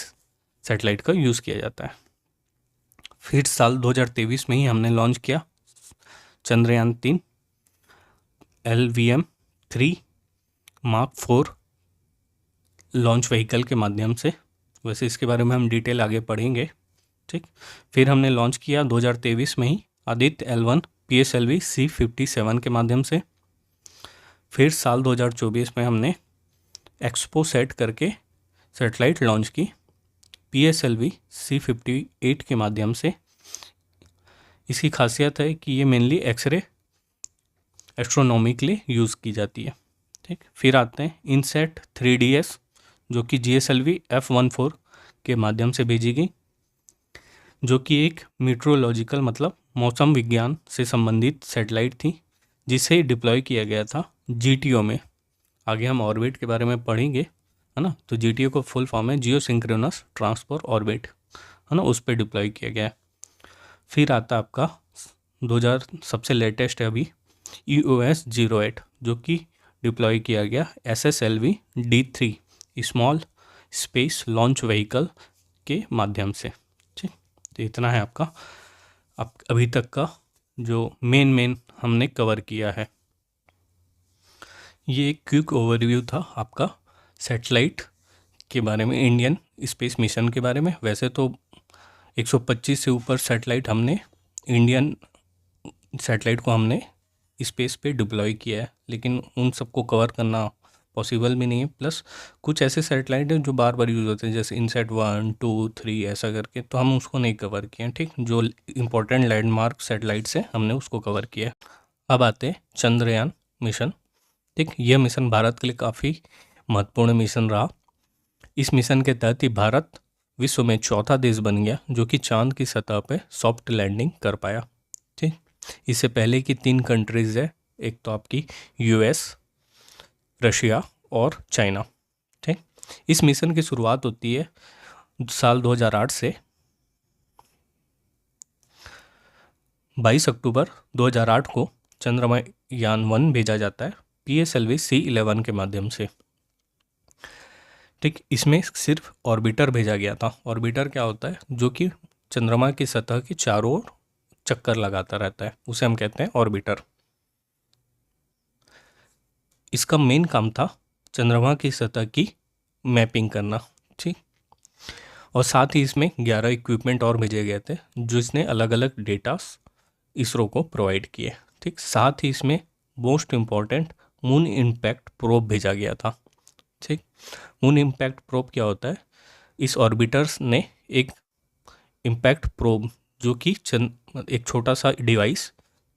सैटेलाइट का यूज़ किया जाता है। फिर साल 2023 में ही हमने लॉन्च किया Chandrayaan 3 LVM-3 Mark 4 launch vehicle के माध्यम से। वैसे इसके बारे में हम डिटेल आगे पढ़ेंगे। ठीक, फिर हमने लॉन्च किया 2023 में ही आदित्य L1 PSLV C57 के माध्यम से। फिर साल 2024 में हमने एक्सपोसैट करके सैटेलाइट लॉन्च की PSLV C58 के माध्यम से। इसकी खासियत है कि ये मेनली एक्सरे एस्ट्रोनॉमी के लिए यूज़ की जाती है। ठीक, फिर आते हैं इनसेट 3DS, जो कि GSLV F14 के माध्यम से भेजी गई, जो कि एक मीट्रोलॉजिकल मतलब मौसम विज्ञान से संबंधित सैटेलाइट थी, जिसे डिप्लॉय किया गया था GTO में। आगे हम ऑर्बिट के बारे में पढ़ेंगे है ना, तो GTO को फुल फॉर्म है जियो सिंक्रोनस ट्रांसफर ऑर्बिट है ना, उस पर डिप्लॉय किया गया। फिर आता आपका 2000 सबसे लेटेस्ट है अभी EOS-08, जो कि डिप्लॉय किया गया SSLV D3 small space launch vehicle के माध्यम से। ठीक, तो इतना है आपका अभी तक का जो मेन हमने कवर किया है। ये एक क्विक ओवरव्यू था आपका सैटेलाइट के बारे में, इंडियन स्पेस मिशन के बारे में। वैसे तो 125 से ऊपर सैटेलाइट हमने, इंडियन सैटेलाइट को हमने स्पेस पे डिप्लॉय किया है, लेकिन उन सबको कवर करना पॉसिबल भी नहीं है। प्लस कुछ ऐसे सैटेलाइट हैं जो बार बार यूज़ होते हैं, जैसे इनसेट 1, 2, 3 ऐसा करके, तो हम उसको नहीं कवर किए हैं। ठीक, जो इम्पोर्टेंट लैंडमार्क सैटेलाइट्स हैं हमने उसको कवर किया है। अब आते हैं चंद्रयान मिशन। ठीक, यह मिशन भारत के लिए काफ़ी महत्वपूर्ण मिशन रहा। इस मिशन के तहत ही भारत विश्व में चौथा देश बन गया जो कि चांद की सतह पे सॉफ्ट लैंडिंग कर पाया। ठीक, इससे पहले की 3 कंट्रीज़ है, एक तो आपकी यूएस, रशिया और चाइना। ठीक, इस मिशन की शुरुआत होती है साल 2008 से। 22 अक्टूबर 2008 को चंद्रयान 1 भेजा जाता है PSLV C11 के माध्यम से। ठीक, इसमें सिर्फ ऑर्बिटर भेजा गया था। ऑर्बिटर क्या होता है? जो कि चंद्रमा की सतह के चारों ओर चक्कर लगाता रहता है, उसे हम कहते हैं ऑर्बिटर। इसका मेन काम था चंद्रमा की सतह की मैपिंग करना। ठीक, और साथ ही इसमें 11 इक्विपमेंट और भेजे गए थे जिसने अलग अलग डेटा इसरो को प्रोवाइड किए। ठीक, साथ ही इसमें most important moon impact probe भेजा गया था। ठीक, मून इम्पैक्ट प्रोब क्या होता है? इस ऑर्बिटर्स ने एक इम्पैक्ट प्रोब जो कि एक छोटा सा डिवाइस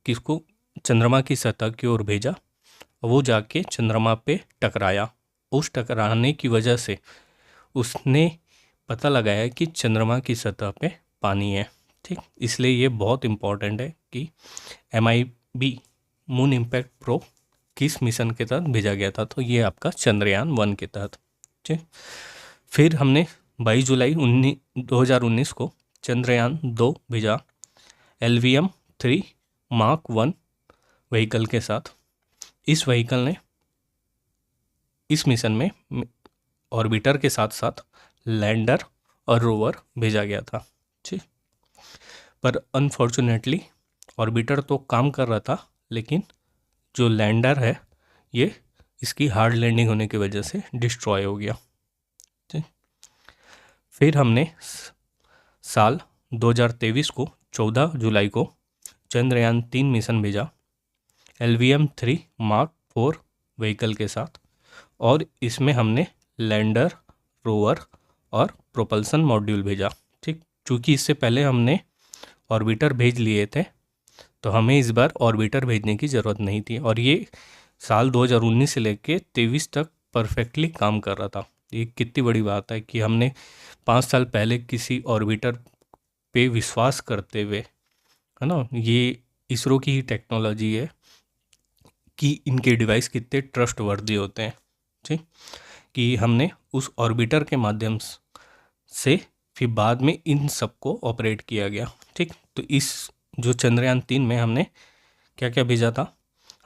किसको चंद्रमा की सतह की ओर भेजा, वो जाके चंद्रमा पे टकराया। उस टकराने की वजह से उसने पता लगाया कि चंद्रमा की सतह पे पानी है। ठीक, इसलिए ये बहुत इम्पॉर्टेंट है कि MIB मून इम्पैक्ट प्रोब किस मिशन के तहत भेजा गया था। तो ये आपका चंद्रयान 1 के तहत। ठीक, फिर हमने 22 जुलाई 2019 को चंद्रयान 2 भेजा LVM-3 Mark 1 व्हीकल के साथ। इस व्हीकल ने इस मिशन में ऑर्बिटर के साथ साथ लैंडर और रोवर भेजा गया था। ठीक, पर अनफॉर्चुनेटली ऑर्बिटर तो काम कर रहा था, लेकिन जो लैंडर है ये इसकी हार्ड लैंडिंग होने की वजह से डिस्ट्रॉय हो गया। ठीक, फिर हमने साल 2023 को 14 जुलाई को चंद्रयान 3 मिशन भेजा LVM-3 Mark 4 व्हीकल के साथ, और इसमें हमने लैंडर, रोवर और प्रोपल्सन मॉड्यूल भेजा। ठीक, चूँकि इससे पहले हमने ऑर्बिटर भेज लिए थे तो हमें इस बार ऑर्बिटर भेजने की ज़रूरत नहीं थी, और ये साल 2019 से लेके 23 तक परफेक्टली काम कर रहा था। ये कितनी बड़ी बात है कि हमने 5 साल पहले किसी ऑर्बिटर पे विश्वास करते हुए, है ना, ये इसरो की ही टेक्नोलॉजी है कि इनके डिवाइस कितने ट्रस्टवर्दी होते हैं। ठीक, कि हमने उस ऑर्बिटर के माध्यम से फिर बाद में इन सबको ऑपरेट किया गया। ठीक, तो इस जो चंद्रयान 3 में हमने क्या क्या भेजा था?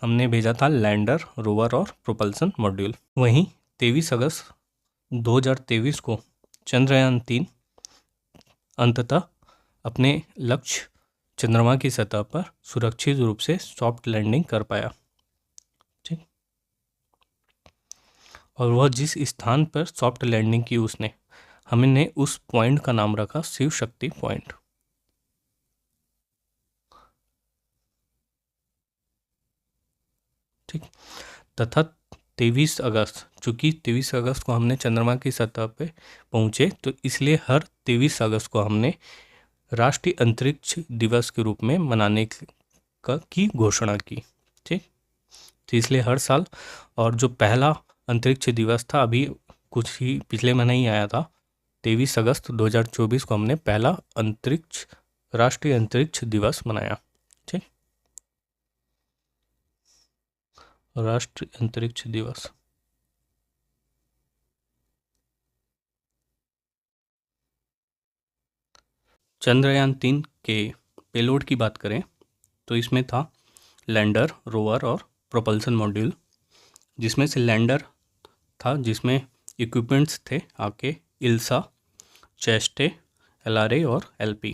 हमने भेजा था लैंडर, रोवर और प्रोपल्सन मॉड्यूल। वहीं 23 अगस्त 2023 को चंद्रयान 3 अंततः अपने लक्ष्य चंद्रमा की सतह पर सुरक्षित रूप से सॉफ्ट लैंडिंग कर पाया। ठीक, और वह जिस स्थान पर सॉफ्ट लैंडिंग की उसने, हमने उस पॉइंट का नाम रखा शिव शक्ति पॉइंट। ठीक, तथा 23 अगस्त, चूँकि 23 अगस्त को हमने चंद्रमा की सतह पे पहुँचे, तो इसलिए हर 23 अगस्त को हमने राष्ट्रीय अंतरिक्ष दिवस के रूप में मनाने की घोषणा की। ठीक, तो इसलिए हर साल, और जो पहला अंतरिक्ष दिवस था अभी कुछ ही पिछले महीने ही आया था, 23 अगस्त 2024 को हमने पहला राष्ट्रीय अंतरिक्ष दिवस मनाया। ठीक, राष्ट्रीय अंतरिक्ष दिवस। चंद्रयान 3 के पेलोड की बात करें तो इसमें था लैंडर, रोवर और प्रोपल्सन मॉड्यूल, जिसमें से लैंडर था जिसमें इक्विपमेंट्स थे आपके इल्सा, चेस्टे, LRA और LP।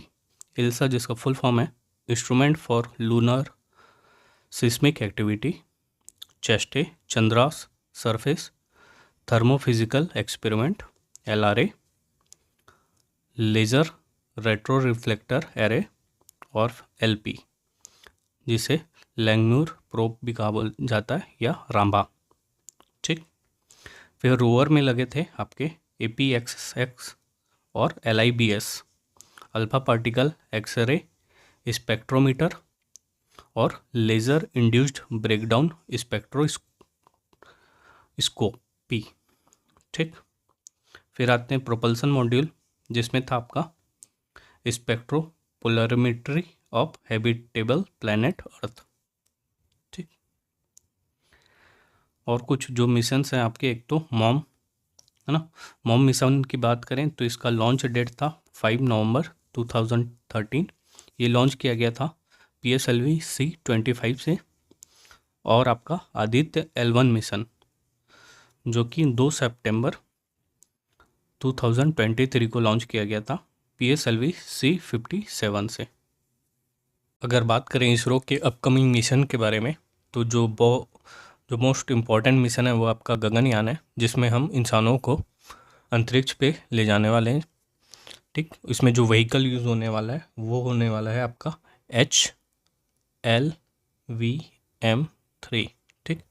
इल्सा जिसका फुल फॉर्म है instrument for lunar seismic activity, ChaSTE Chandra's surface thermophysical experiment, LRA laser retro reflector array, और LP जिसे लैंगम्यूर प्रोब भी कहा जाता है या राम्बा। ठीक, फिर रोवर में लगे थे आपके APXX और LIBS alpha particle X ray spectrometer और लेज़र इंड्यूस्ड ब्रेकडाउन स्पेक्ट्रोस्कोपी। ठीक, फिर आते हैं प्रोपल्सन मॉड्यूल, जिसमें था आपका spectropolarimetry of habitable planet Earth. ठीक, और कुछ जो मिशंस हैं आपके, एक तो मॉम है ना, मॉम मिशन की बात करें तो इसका लॉन्च डेट था 5 नवंबर 2013। ये लॉन्च किया गया था PSLV C-25 से। और आपका आदित्य L1 मिशन जो कि 2 सितंबर 2023 को लॉन्च किया गया था PSLV C-57 से। अगर बात करें इसरो के अपकमिंग मिशन के बारे में, तो जो मोस्ट इम्पॉर्टेंट मिशन है वो आपका गगनयान है, जिसमें हम इंसानों को अंतरिक्ष पे ले जाने वाले हैं। ठीक, इसमें जो व्हीकल यूज़ होने वाला है वो होने वाला है आपका HLVM-3। ठीक,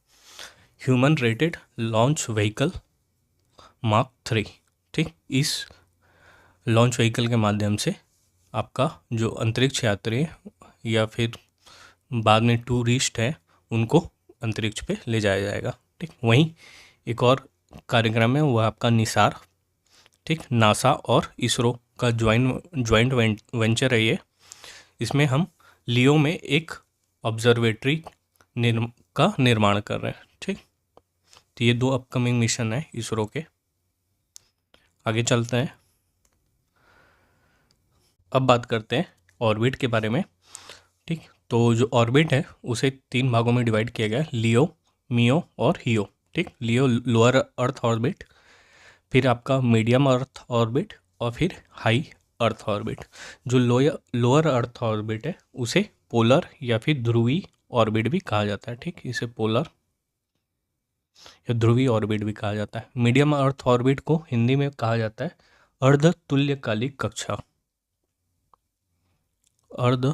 human rated launch vehicle mark 3। ठीक, इस लॉन्च व्हीकल के माध्यम से आपका जो अंतरिक्ष यात्री या फिर बाद में टूरिस्ट है उनको अंतरिक्ष पे ले जाया जाएगा। ठीक, वहीं एक और कार्यक्रम है वो आपका निसार। ठीक, नासा और इसरो का ज्वाइंट वेंचर है ये। इसमें हम लियो में एक ऑब्जर्वेटरी का निर्माण कर रहे हैं। ठीक, तो ये 2 अपकमिंग मिशन है इसरो के। आगे चलते हैं, अब बात करते हैं ऑर्बिट के बारे में। ठीक, तो जो ऑर्बिट है उसे 3 भागों में डिवाइड किया गया है, लियो, मियो और हियो। ठीक, लियो लोअर अर्थ ऑर्बिट, फिर आपका मीडियम अर्थ ऑर्बिट और फिर हाई अर्थ ऑर्बिट। जो लोअर अर्थ ऑर्बिट है उसे पोलर या फिर ध्रुवी ऑर्बिट भी कहा जाता है। ठीक, इसे पोलर या ध्रुवी ऑर्बिट भी कहा जाता है। मीडियम अर्थ ऑर्बिट को हिंदी में कहा जाता है अर्ध तुल्यकालिक कक्षा। अर्ध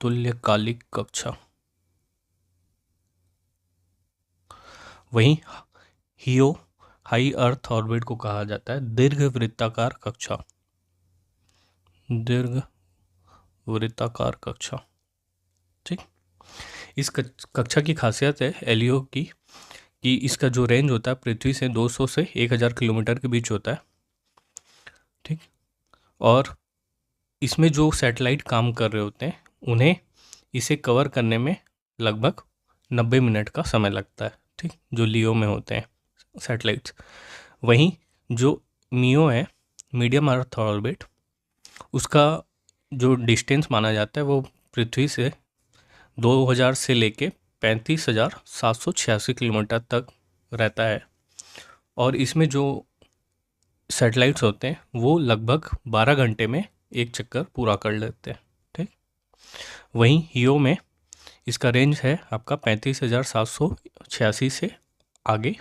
तुल्यकालिक कक्षा। वहीं हियो हाई अर्थ ऑर्बिट को कहा जाता है दीर्घ वृत्ताकार कक्षा। दीर्घ वृत्ताकार कक्षा। ठीक, इस कक्षा की खासियत है एलियो की कि इसका जो रेंज होता है पृथ्वी से 200 से 1000 किलोमीटर के बीच होता है। ठीक, और इसमें जो सैटेलाइट काम कर रहे होते हैं उन्हें इसे कवर करने में लगभग 90 मिनट का समय लगता है। ठीक, जो लियो में होते हैं सैटेलाइट्स। वहीं जो मियो है, मीडियम अर्थ ऑर्बिट, उसका जो डिस्टेंस माना जाता है वो पृथ्वी से 2000 से लेके 35,786 किलोमीटर तक रहता है। और इसमें जो सैटेलाइट्स होते हैं वो लगभग 12 घंटे में एक चक्कर पूरा कर लेते हैं। ठीक, वहीं हियो में इसका रेंज है आपका 35,786 से आगे,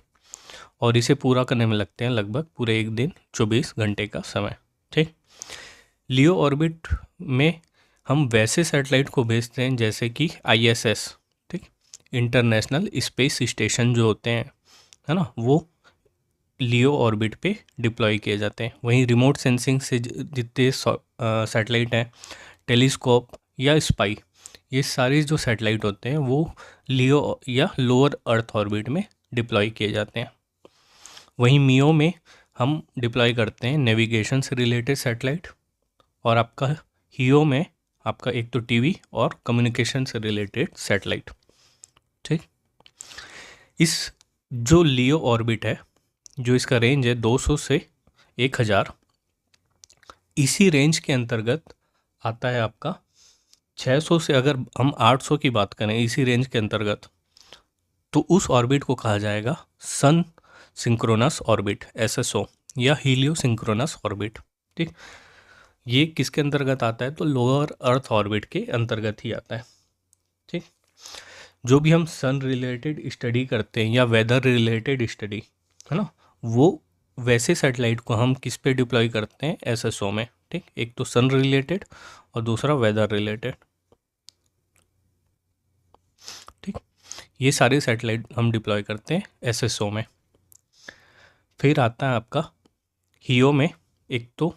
और इसे पूरा करने में लगते हैं लगभग पूरे एक दिन 24 घंटे का समय। ठीक, लियो ऑर्बिट में हम वैसे सैटेलाइट को भेजते हैं जैसे कि ISS, ठीक, इंटरनेशनल स्पेस स्टेशन जो होते हैं, है ना, वो लियो ऑर्बिट पे डिप्लॉय किए जाते हैं। वहीं रिमोट सेंसिंग से जितने सैटेलाइट हैं, टेलीस्कोप या स्पाई, ये सारे जो सैटेलाइट होते हैं वो लियो या लोअर अर्थ ऑर्बिट में डिप्लॉय किए जाते हैं। वहीं मियो में हम डिप्लॉय करते हैं नेविगेशन से रिलेटेड सैटेलाइट, और आपका हियो में आपका एक तो टीवी और कम्युनिकेशन से रिलेटेड सैटेलाइट। ठीक, इस जो लियो ऑर्बिट है, जो इसका रेंज है 200 से 1000, इसी रेंज के अंतर्गत आता है आपका 600 से, अगर हम 800 की बात करें इसी रेंज के अंतर्गत, तो उस ऑर्बिट को कहा जाएगा सन सिंक्रोनस ऑर्बिट, SSO, या हीलियो सिंक्रोनस ऑर्बिट। ठीक, ये किसके अंतर्गत आता है, तो लोअर अर्थ ऑर्बिट के अंतर्गत ही आता है। ठीक, जो भी हम सन रिलेटेड स्टडी करते हैं या वेदर रिलेटेड स्टडी, है ना, वो वैसे सैटेलाइट को हम किस पे डिप्लॉय करते हैं, SSO में। ठीक, एक तो सन रिलेटेड और दूसरा वेदर रिलेटेड। ठीक, ये सारे सैटेलाइट हम डिप्लॉय करते हैं SSO में। फिर आता है आपका हियो में, एक तो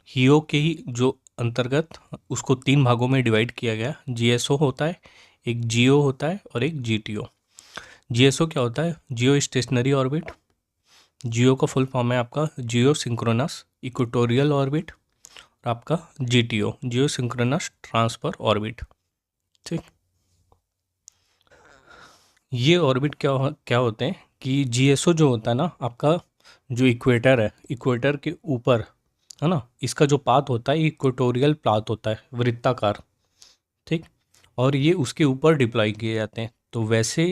हियो के ही जो अंतर्गत उसको 3 भागों में डिवाइड किया गया। जीएसओ होता है, एक जीओ होता है और एक जीटीओ। जीएसओ क्या होता है? जियो स्टेशनरी ऑर्बिट। जियो का फुल फॉर्म है आपका जियो सिंक्रोनस इक्वेटोरियल ऑर्बिट, और आपका जीटीओ जियो सिंक्रोनस ट्रांसफर ऑर्बिट। ठीक, ये ऑर्बिट क्या होते हैं कि जीएसओ जो होता है ना आपका, जो इक्वेटर है, इक्वेटर के ऊपर है ना, इसका जो पाथ होता है इक्वेटोरियल पाथ होता है, वृत्ताकार। ठीक, और ये उसके ऊपर डिप्लॉय किए जाते हैं। तो वैसे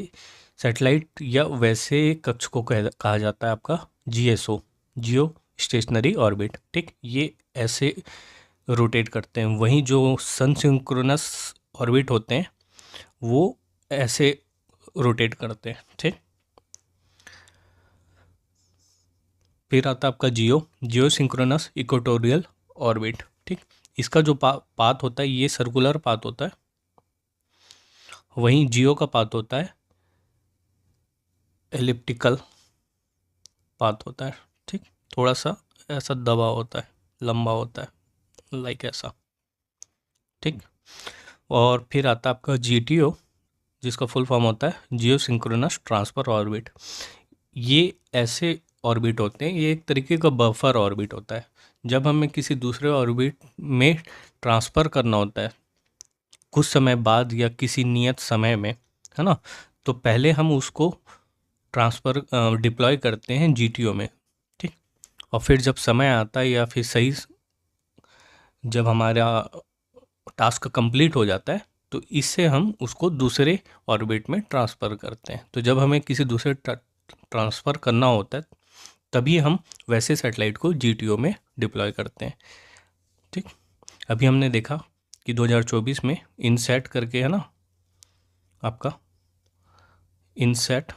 सैटेलाइट या वैसे कक्ष को कहा जाता है आपका जीएसओ, जियो स्टेशनरी ऑर्बिट। ठीक, ये ऐसे रोटेट करते हैं। वहीं जो सन सिंक्रोनस ऑर्बिट होते हैं वो ऐसे रोटेट करते हैं। ठीक, फिर आता है आपका जियो सिंक्रोनस इक्वेटोरियल ऑर्बिट। ठीक, इसका जो पाथ होता है ये सर्कुलर पाथ होता है। वहीं जियो का पाथ होता है एलिप्टिकल पाथ होता है। ठीक, थोड़ा सा ऐसा दबा होता है, लंबा होता है, लाइक ऐसा। ठीक, और फिर आता है आपका जीटीओ, जिसका फुल फॉर्म होता है जियो सिंक्रोनस ट्रांसफर ऑर्बिट। ये ऐसे ऑर्बिट होते हैं, ये एक तरीके का बफर ऑर्बिट होता है। जब हमें किसी दूसरे ऑर्बिट में ट्रांसफ़र करना होता है कुछ समय बाद या किसी नियत समय में, है ना, तो पहले हम उसको ट्रांसफ़र डिप्लॉय करते हैं जीटीओ में। ठीक, और फिर जब समय आता है या फिर सही जब हमारा टास्क कंप्लीट हो जाता है तो इससे हम उसको दूसरे ऑर्बिट में ट्रांसफ़र करते हैं। तो जब हमें किसी दूसरे ट्रांसफ़र करना होता है तभी हम वैसे सैटेलाइट को जीटीओ में डिप्लॉय करते हैं। ठीक, अभी हमने देखा कि 2024 में इनसैट करके है ना आपका, इनसैट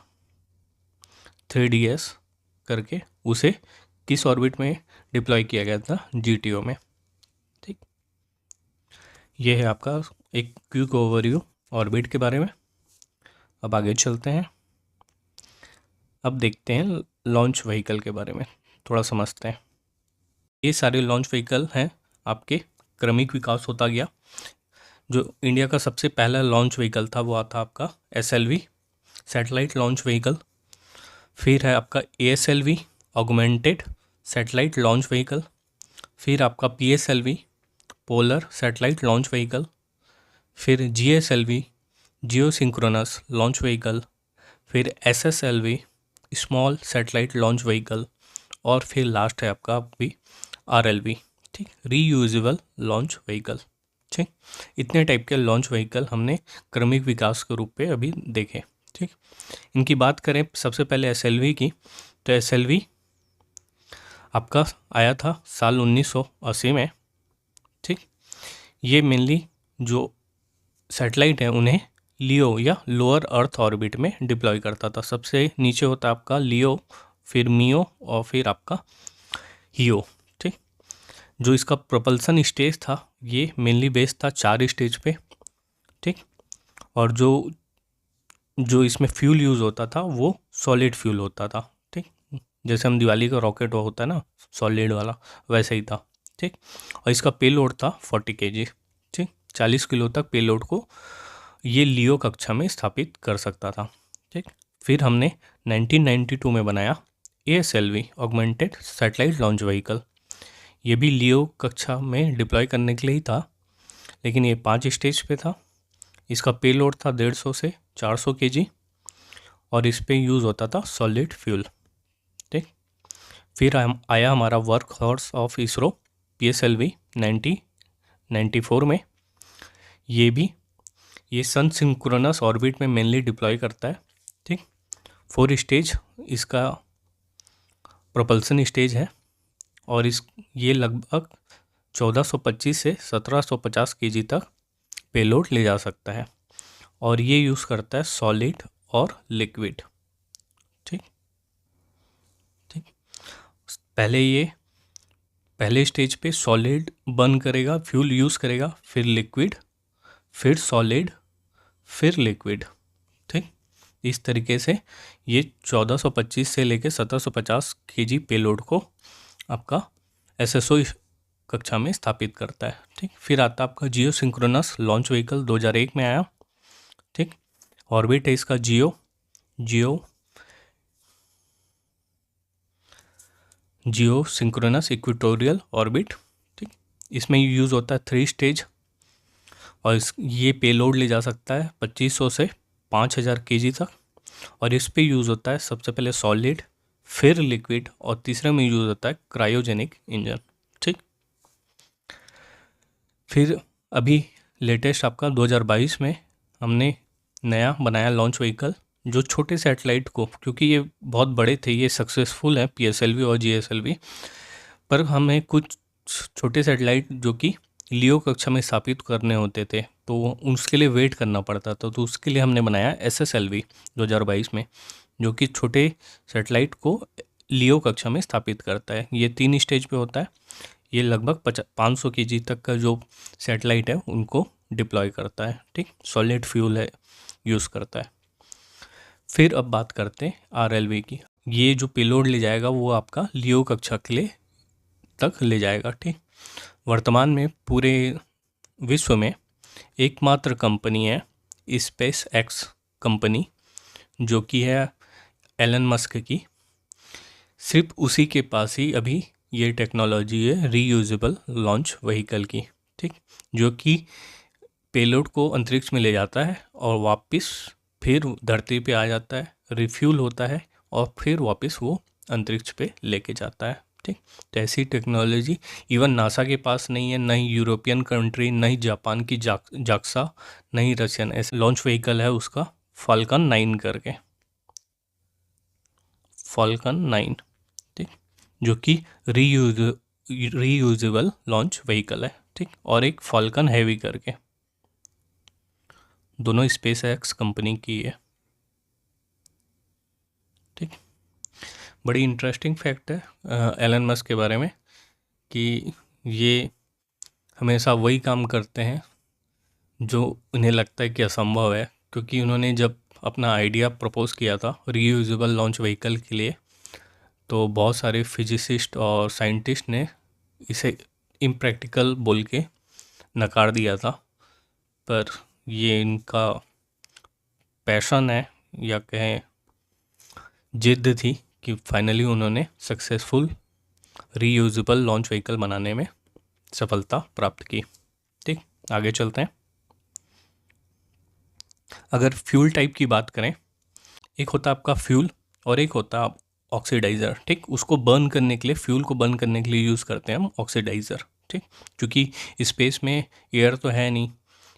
3DS करके उसे किस ऑर्बिट में डिप्लॉय किया गया था? जीटीओ में। ठीक, ये है आपका एक क्विक ओवरव्यू ऑर्बिट के बारे में। अब आगे चलते हैं, अब देखते हैं लॉन्च व्हीकल के बारे में, थोड़ा समझते हैं। ये सारे लॉन्च व्हीकल हैं आपके क्रमिक विकास होता गया। जो इंडिया का सबसे पहला लॉन्च व्हीकल था वो था आपका SLV, सैटेलाइट लॉन्च व्हीकल। फिर है आपका ASLV, augmented satellite launch vehicle. फिर आपका PSLV, polar satellite launch vehicle. फिर GSLV, जियो सिंक्रोनस लॉन्च व्हीकल। फिर SSLV, small satellite launch vehicle. और फिर लास्ट है आपका भी RLV, ठीक, रीयूजेबल लॉन्च व्हीकल। ठीक, इतने टाइप के लॉन्च व्हीकल हमने क्रमिक विकास के रूप पे अभी देखे। ठीक, इनकी बात करें सबसे पहले SLV की, तो SLV आपका आया था साल 1980 में। ठीक, ये मेनली जो सैटेलाइट है उन्हें लियो या लोअर अर्थ ऑर्बिट में डिप्लॉय करता था। सबसे नीचे होता आपका लियो, फिर मियो और फिर आपका हियो। ठीक, जो इसका प्रोपल्सन स्टेज था ये मेनली बेस्ड था 4 स्टेज पे। ठीक, और जो इसमें फ्यूल यूज़ होता था वो सॉलिड फ्यूल होता था। ठीक, जैसे हम दिवाली का रॉकेट होता है ना सॉलिड वाला, वैसे ही था। ठीक, और इसका पेलोड था 40 kg। ठीक, 40 किलो तक पेलोड को ये लियो कक्षा में स्थापित कर सकता था। ठीक, फिर हमने 1992 में बनाया ASLV, augmented satellite launch vehicle. ये भी लियो कक्षा में डिप्लॉय करने के लिए ही था, लेकिन ये 5 स्टेज पे था। इसका पेलोड था 150 से 400 kg और इस पे यूज़ होता था सॉलिड फ्यूल। ठीक, फिर आया हमारा work horse of ISRO PSLV 1994 में। ये सन सिंक्रोनस ऑर्बिट में मेनली डिप्लॉय करता है। ठीक, 4 स्टेज इसका प्रोपल्सन स्टेज है और ये लगभग 1425 से 1750 kg तक पेलोड ले जा सकता है और ये यूज़ करता है सॉलिड और लिक्विड। ठीक, ठीक, पहले स्टेज पे सॉलिड बर्न करेगा, फ्यूल यूज़ करेगा, फिर लिक्विड, फिर सॉलिड, फिर लिक्विड। ठीक, इस तरीके से ये 1425 से लेके 1750 kg पेलोड को आपका SSO कक्षा में स्थापित करता है। ठीक, फिर आता है आपका जियो सिंक्रोनस लॉन्च व्हीकल, 2001 में आया। ठीक, ऑर्बिट है इसका जियो सिंक्रोनस इक्वेटोरियल ऑर्बिट। ठीक, इसमें यूज़ होता है 3 स्टेज, और ये पेलोड ले जा सकता है 2500 से 5000 केजी तक। और इस पे यूज़ होता है सबसे पहले सॉलिड, फिर लिक्विड, और तीसरे में यूज़ होता है क्रायोजेनिक इंजन। ठीक, फिर अभी लेटेस्ट आपका 2022 में हमने नया बनाया लॉन्च व्हीकल, जो छोटे सैटेलाइट को, क्योंकि ये बहुत बड़े थे, ये सक्सेसफुल है PSLV और GSLV, पर हमें कुछ छोटे सैटेलाइट जो कि लियो कक्षा में स्थापित करने होते थे, तो उसके लिए वेट करना पड़ता था। तो उसके लिए हमने बनाया SSLV 2022 में, जो कि छोटे सैटेलाइट को लियो कक्षा में स्थापित करता है। ये 3 स्टेज पे होता है। ये लगभग 500 केजी तक का जो सैटेलाइट है उनको डिप्लॉय करता है। ठीक, सॉलिड फ्यूल है यूज़ करता है। फिर अब बात करते हैं RLV की। ये जो पेलोड ले जाएगा वो आपका लियो कक्षा के लिए तक ले जाएगा। ठीक, वर्तमान में पूरे विश्व में एकमात्र कंपनी है स्पेस एक्स कंपनी, जो कि है एलन मस्क की। सिर्फ उसी के पास ही अभी ये टेक्नोलॉजी है रीयूजेबल लॉन्च व्हीकल की। ठीक, जो कि पेलोड को अंतरिक्ष में ले जाता है और वापस फिर धरती पे आ जाता है, रिफ्यूल होता है और फिर वापस वो अंतरिक्ष पे लेके जाता है। ठीक, तो ऐसी टेक्नोलॉजी इवन नासा के पास नहीं है, न ही यूरोपियन कंट्री, न ही जापान की जाक्सा, न ही रशियन। ऐसे लॉन्च व्हीकल है उसका फाल्कन 9 करके, फाल्कन 9। ठीक, जो कि रीयूजेबल लॉन्च व्हीकल है। ठीक, और एक फाल्कन हैवी करके, दोनों स्पेस एक्स कंपनी की है। ठीक, बड़ी इंटरेस्टिंग फैक्ट है एलन मस्क के बारे में कि ये हमेशा वही काम करते हैं जो उन्हें लगता है कि असंभव है। क्योंकि उन्होंने जब अपना आइडिया प्रपोज किया था रीयूजेबल लॉन्च व्हीकल के लिए, तो बहुत सारे फिजिसिस्ट और साइंटिस्ट ने इसे इम्प्रैक्टिकल बोल के नकार दिया था। पर ये इनका पैशन है या कहें जिद थी कि फाइनली उन्होंने सक्सेसफुल रीयूजेबल लॉन्च व्हीकल बनाने में सफलता प्राप्त की। ठीक, आगे चलते हैं। अगर फ्यूल टाइप की बात करें, एक होता है आपका फ्यूल और एक होता है ऑक्सीडाइज़र। ठीक, उसको बर्न करने के लिए, फ्यूल को बर्न करने के लिए यूज़ करते हैं हम ऑक्सीडाइज़र। ठीक, क्योंकि स्पेस में एयर तो है नहीं,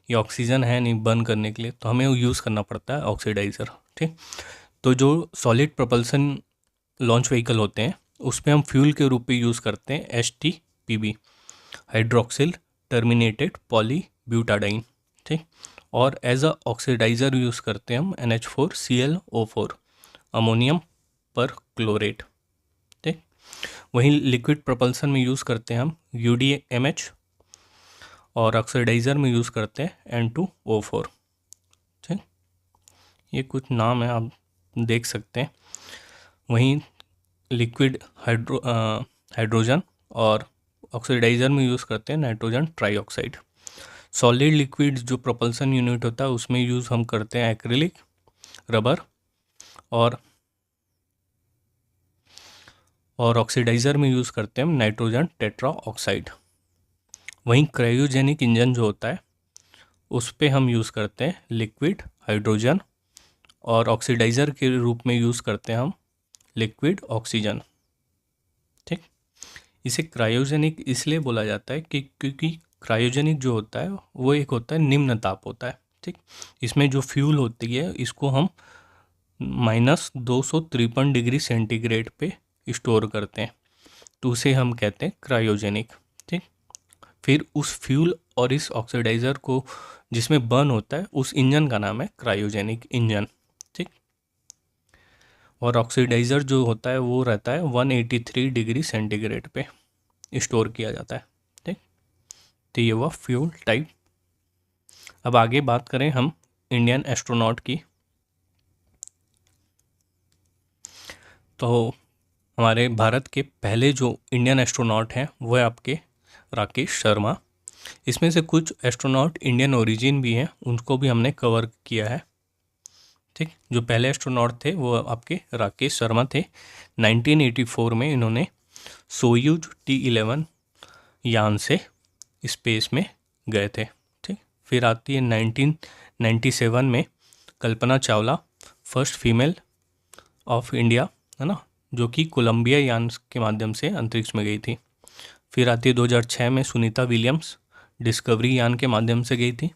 ये ऑक्सीजन है नहीं बर्न करने के लिए, तो हमें यूज़ करना पड़ता है ऑक्सीडाइज़र। ठीक, तो जो सॉलिड प्रोपल्सन लॉन्च व्हीकल होते हैं उसमें हम फ्यूल के रूप में यूज़ करते हैं HTPB, hydroxyl terminated poly butadiene. ठीक, और एज अ ऑक्सीडाइज़र यूज़ करते हैं हम NH4ClO4, अमोनियम पर क्लोरेट। ठीक, वहीं लिक्विड प्रोपल्सन में यूज़ करते हैं हम UDMH, और ऑक्सीडाइज़र में यूज़ करते हैं N2O4। ठीक, ये कुछ नाम है, आप देख सकते हैं। वहीं लिक्विड हाइड्रोजन और ऑक्सीडाइज़र में यूज़ करते हैं नाइट्रोजन ट्राईऑक्साइड। सॉलिड लिक्विड जो प्रोपल्सन यूनिट होता है उसमें यूज़ हम करते हैं एक्रिलिक रबर, और ऑक्सीडाइज़र में यूज़ करते हैं हम नाइट्रोजन टेट्रा ऑक्साइड। वहीं क्रायोजेनिक इंजन जो होता है उस पे हम यूज़ करते हैं लिक्विड हाइड्रोजन, और ऑक्सीडाइज़र के रूप में यूज़ करते हैं हम लिक्विड ऑक्सीजन। ठीक, इसे क्रायोजेनिक इसलिए बोला जाता है कि क्योंकि क्रायोजेनिक जो होता है वो एक होता है निम्न ताप होता है। ठीक, इसमें जो फ्यूल होती है इसको हम -253 डिग्री सेंटीग्रेड पे स्टोर करते हैं, तो उसे हम कहते हैं क्रायोजेनिक। ठीक, फिर उस फ्यूल और इस ऑक्सीडाइज़र को जिसमें बर्न होता है उस इंजन का नाम है क्रायोजेनिक इंजन। ठीक, और ऑक्सीडाइज़र जो होता है वो रहता है 183 डिग्री सेंटीग्रेड पे स्टोर किया जाता है। ठीक, तो ये हुआ फ्यूल टाइप। अब आगे बात करें हम इंडियन एस्ट्रोनॉट की, तो हमारे भारत के पहले जो इंडियन एस्ट्रोनॉट हैं वो है आपके राकेश शर्मा। इसमें से कुछ एस्ट्रोनॉट इंडियन ओरिजिन भी हैं, उनको भी हमने कवर किया है। ठीक, जो पहले एस्ट्रोनॉट थे वो आपके राकेश शर्मा थे। 1984 में इन्होंने सोयूज T11 यान से स्पेस में गए थे। ठीक, फिर आती है 1997 में Kalpana Chawla, first female of India, है ना, जो कि कोलंबिया यान के माध्यम से अंतरिक्ष में गई थी। फिर आती है 2006 में सुनीता विलियम्स, डिस्कवरी यान के माध्यम से गई थी।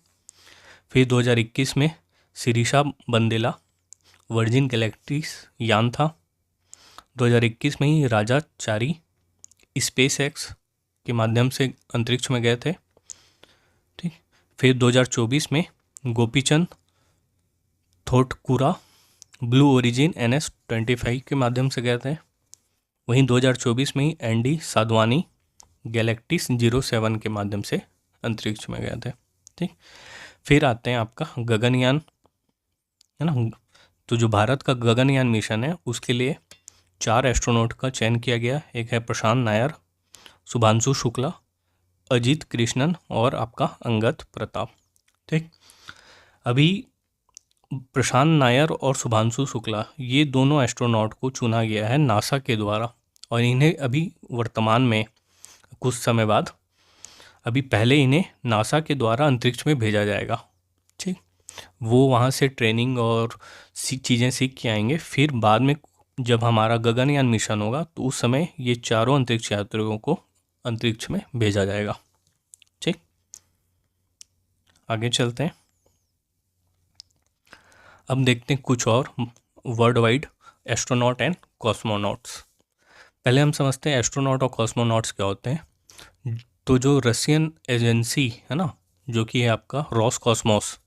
फिर 2021 में शिरीषा बंदेला, वर्जिन गैलेक्टिक्स यान था। 2021 में ही राजा चारी स्पेस एक्स के माध्यम से अंतरिक्ष में गए थे। ठीक, फिर 2024 में गोपीचंद थोटकुरा ब्लू ओरिजिन NS-25 के माध्यम से गए थे। वहीं 2024 में ही एंडी साधवानी गैलेक्टिक्स 07 के माध्यम से अंतरिक्ष में गए थे। ठीक, फिर आते हैं आपका गगनयान, है ना। तो जो भारत का गगनयान मिशन है उसके लिए 4 एस्ट्रोनॉट का चयन किया गया। एक है प्रशांत नायर, शुभांशु शुक्ला, अजीत कृष्णन और आपका अंगद प्रताप। ठीक, अभी प्रशांत नायर और शुभांशु शुक्ला ये दोनों एस्ट्रोनॉट को चुना गया है नासा के द्वारा, और इन्हें अभी वर्तमान में कुछ समय बाद अभी पहले इन्हें नासा के द्वारा अंतरिक्ष में भेजा जाएगा। ठीक, वो वहाँ से ट्रेनिंग और चीज़ें सीख के आएंगे। फिर बाद में जब हमारा गगनयान मिशन होगा तो उस समय ये चारों अंतरिक्ष यात्रियों को अंतरिक्ष में भेजा जाएगा। ठीक, आगे चलते हैं। अब देखते हैं कुछ और world wide astronaut and cosmonauts. पहले हम समझते हैं एस्ट्रोनॉट और कॉस्मोनॉट्स क्या होते हैं। तो जो रशियन एजेंसी है ना, जो कि है आपका रॉसकॉस्मोस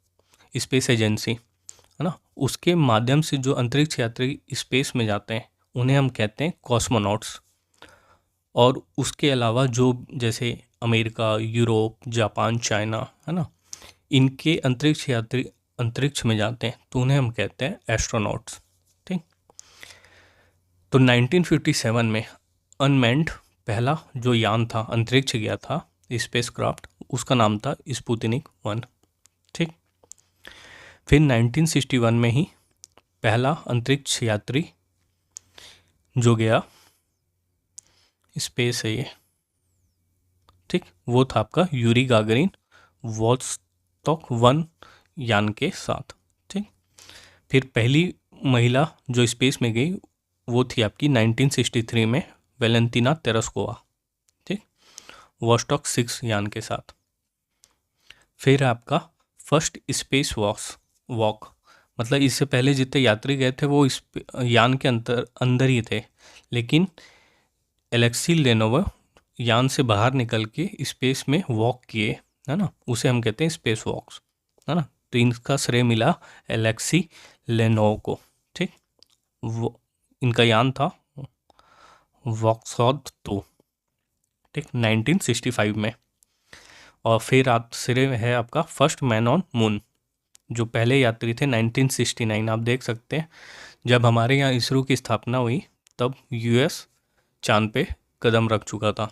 स्पेस एजेंसी, है ना, उसके माध्यम से जो अंतरिक्ष यात्री स्पेस में जाते हैं उन्हें हम कहते हैं कॉस्मोनॉट्स। और उसके अलावा जो जैसे अमेरिका, यूरोप, जापान, चाइना, है ना, इनके अंतरिक्ष यात्री अंतरिक्ष में जाते हैं तो उन्हें हम कहते हैं एस्ट्रोनॉट्स। ठीक, तो 1957 में अनमैन्ड पहला जो यान था, अंतरिक्ष गया था स्पेस क्राफ्ट, उसका नाम था स्पुतनिक 1। ठीक, फिर 1961 में ही पहला अंतरिक्ष यात्री जो गया स्पेस है ये, ठीक, वो था आपका यूरी गागरिन वोस्टॉक 1 यान के साथ। ठीक, फिर पहली महिला जो स्पेस में गई वो थी आपकी 1963 में वेलेंटिना तेरेस्कोवा, ठीक, वोस्टॉक 6 यान के साथ। फिर आपका फर्स्ट स्पेस वॉक, मतलब इससे पहले जितने यात्री गए थे वो इस यान के अंदर ही थे, लेकिन एलेक्सी लेनोव यान से बाहर निकल के स्पेस में वॉक किए, है ना, उसे हम कहते हैं स्पेस वॉक्स, है ना। तो इनका श्रेय मिला एलेक्सी लेनोव को। ठीक, वो इनका यान था वॉक्सॉड 2, ठीक, 1965 में। और फिर आप श्रेय है आपका फर्स्ट मैन ऑन मून, जो पहले यात्री थे 1969। आप देख सकते हैं जब हमारे यहाँ इसरो की स्थापना हुई तब US चांद पे कदम रख चुका था।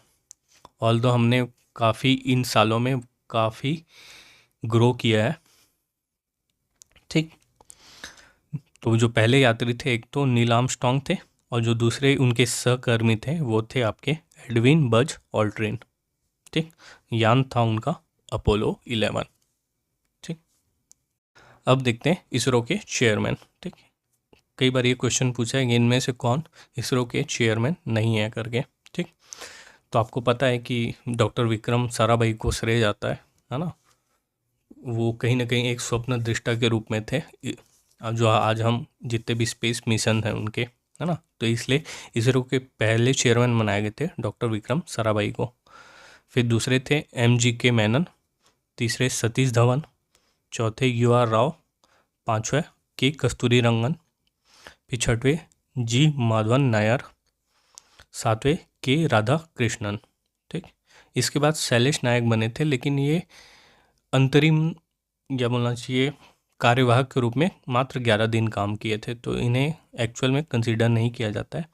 ऑल्दो हमने काफ़ी इन सालों में काफ़ी ग्रो किया है। ठीक, तो जो पहले यात्री थे एक तो नील आर्मस्ट्रॉन्ग थे और जो दूसरे उनके सहकर्मी थे वो थे आपके एडविन बज ऑल्ड्रिन। ठीक, यान था उनका अपोलो 11। ठीक, अब देखते हैं इसरो के चेयरमैन। ठीक, कई बार ये क्वेश्चन पूछा है कि इनमें से कौन इसरो के चेयरमैन नहीं है करके। ठीक, तो आपको पता है कि डॉक्टर विक्रम साराभाई को श्रेय जाता है ना। वो कहीं ना कहीं एक स्वप्न दृष्टा के रूप में थे, जो आज हम जितने भी स्पेस मिशन हैं उनके, है ना, तो इसलिए इसरो के पहले चेयरमैन बनाए गए थे डॉक्टर विक्रम साराभाई को। फिर दूसरे थे MGK मेनन, तीसरे सतीश धवन, चौथे UR राव, पांचवें के कस्तूरी रंगन, फिर छठवें G माधवन नायर, सातवें के राधा कृष्णन। ठीक, इसके बाद शैलेश नायक बने थे, लेकिन ये अंतरिम या बोलना चाहिए कार्यवाहक के रूप में मात्र 11 दिन काम किए थे, तो इन्हें एक्चुअल में कंसीडर नहीं किया जाता है।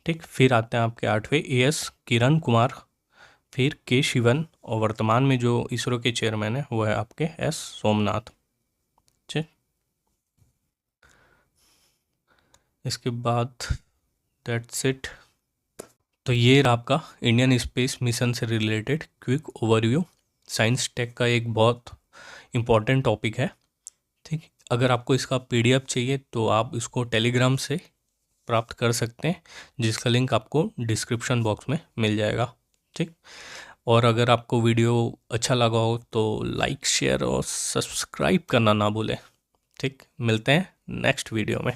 ठीक, फिर आते हैं आपके 8वें AS किरण कुमार, फिर के शिवन, और वर्तमान में जो इसरो के चेयरमैन है वो है आपके एस सोमनाथ। ठीक, इसके बाद दैट्स इट। तो ये रहा आपका इंडियन स्पेस मिशन से related quick overview. Science tech का एक बहुत इम्पॉर्टेंट टॉपिक है। ठीक, अगर आपको इसका पीडीएफ चाहिए तो आप इसको टेलीग्राम से प्राप्त कर सकते हैं, जिसका लिंक आपको डिस्क्रिप्शन बॉक्स में मिल जाएगा। ठीक, और अगर आपको वीडियो अच्छा लगा हो तो लाइक शेयर और सब्सक्राइब करना ना भूलें। ठीक, मिलते हैं नेक्स्ट वीडियो में।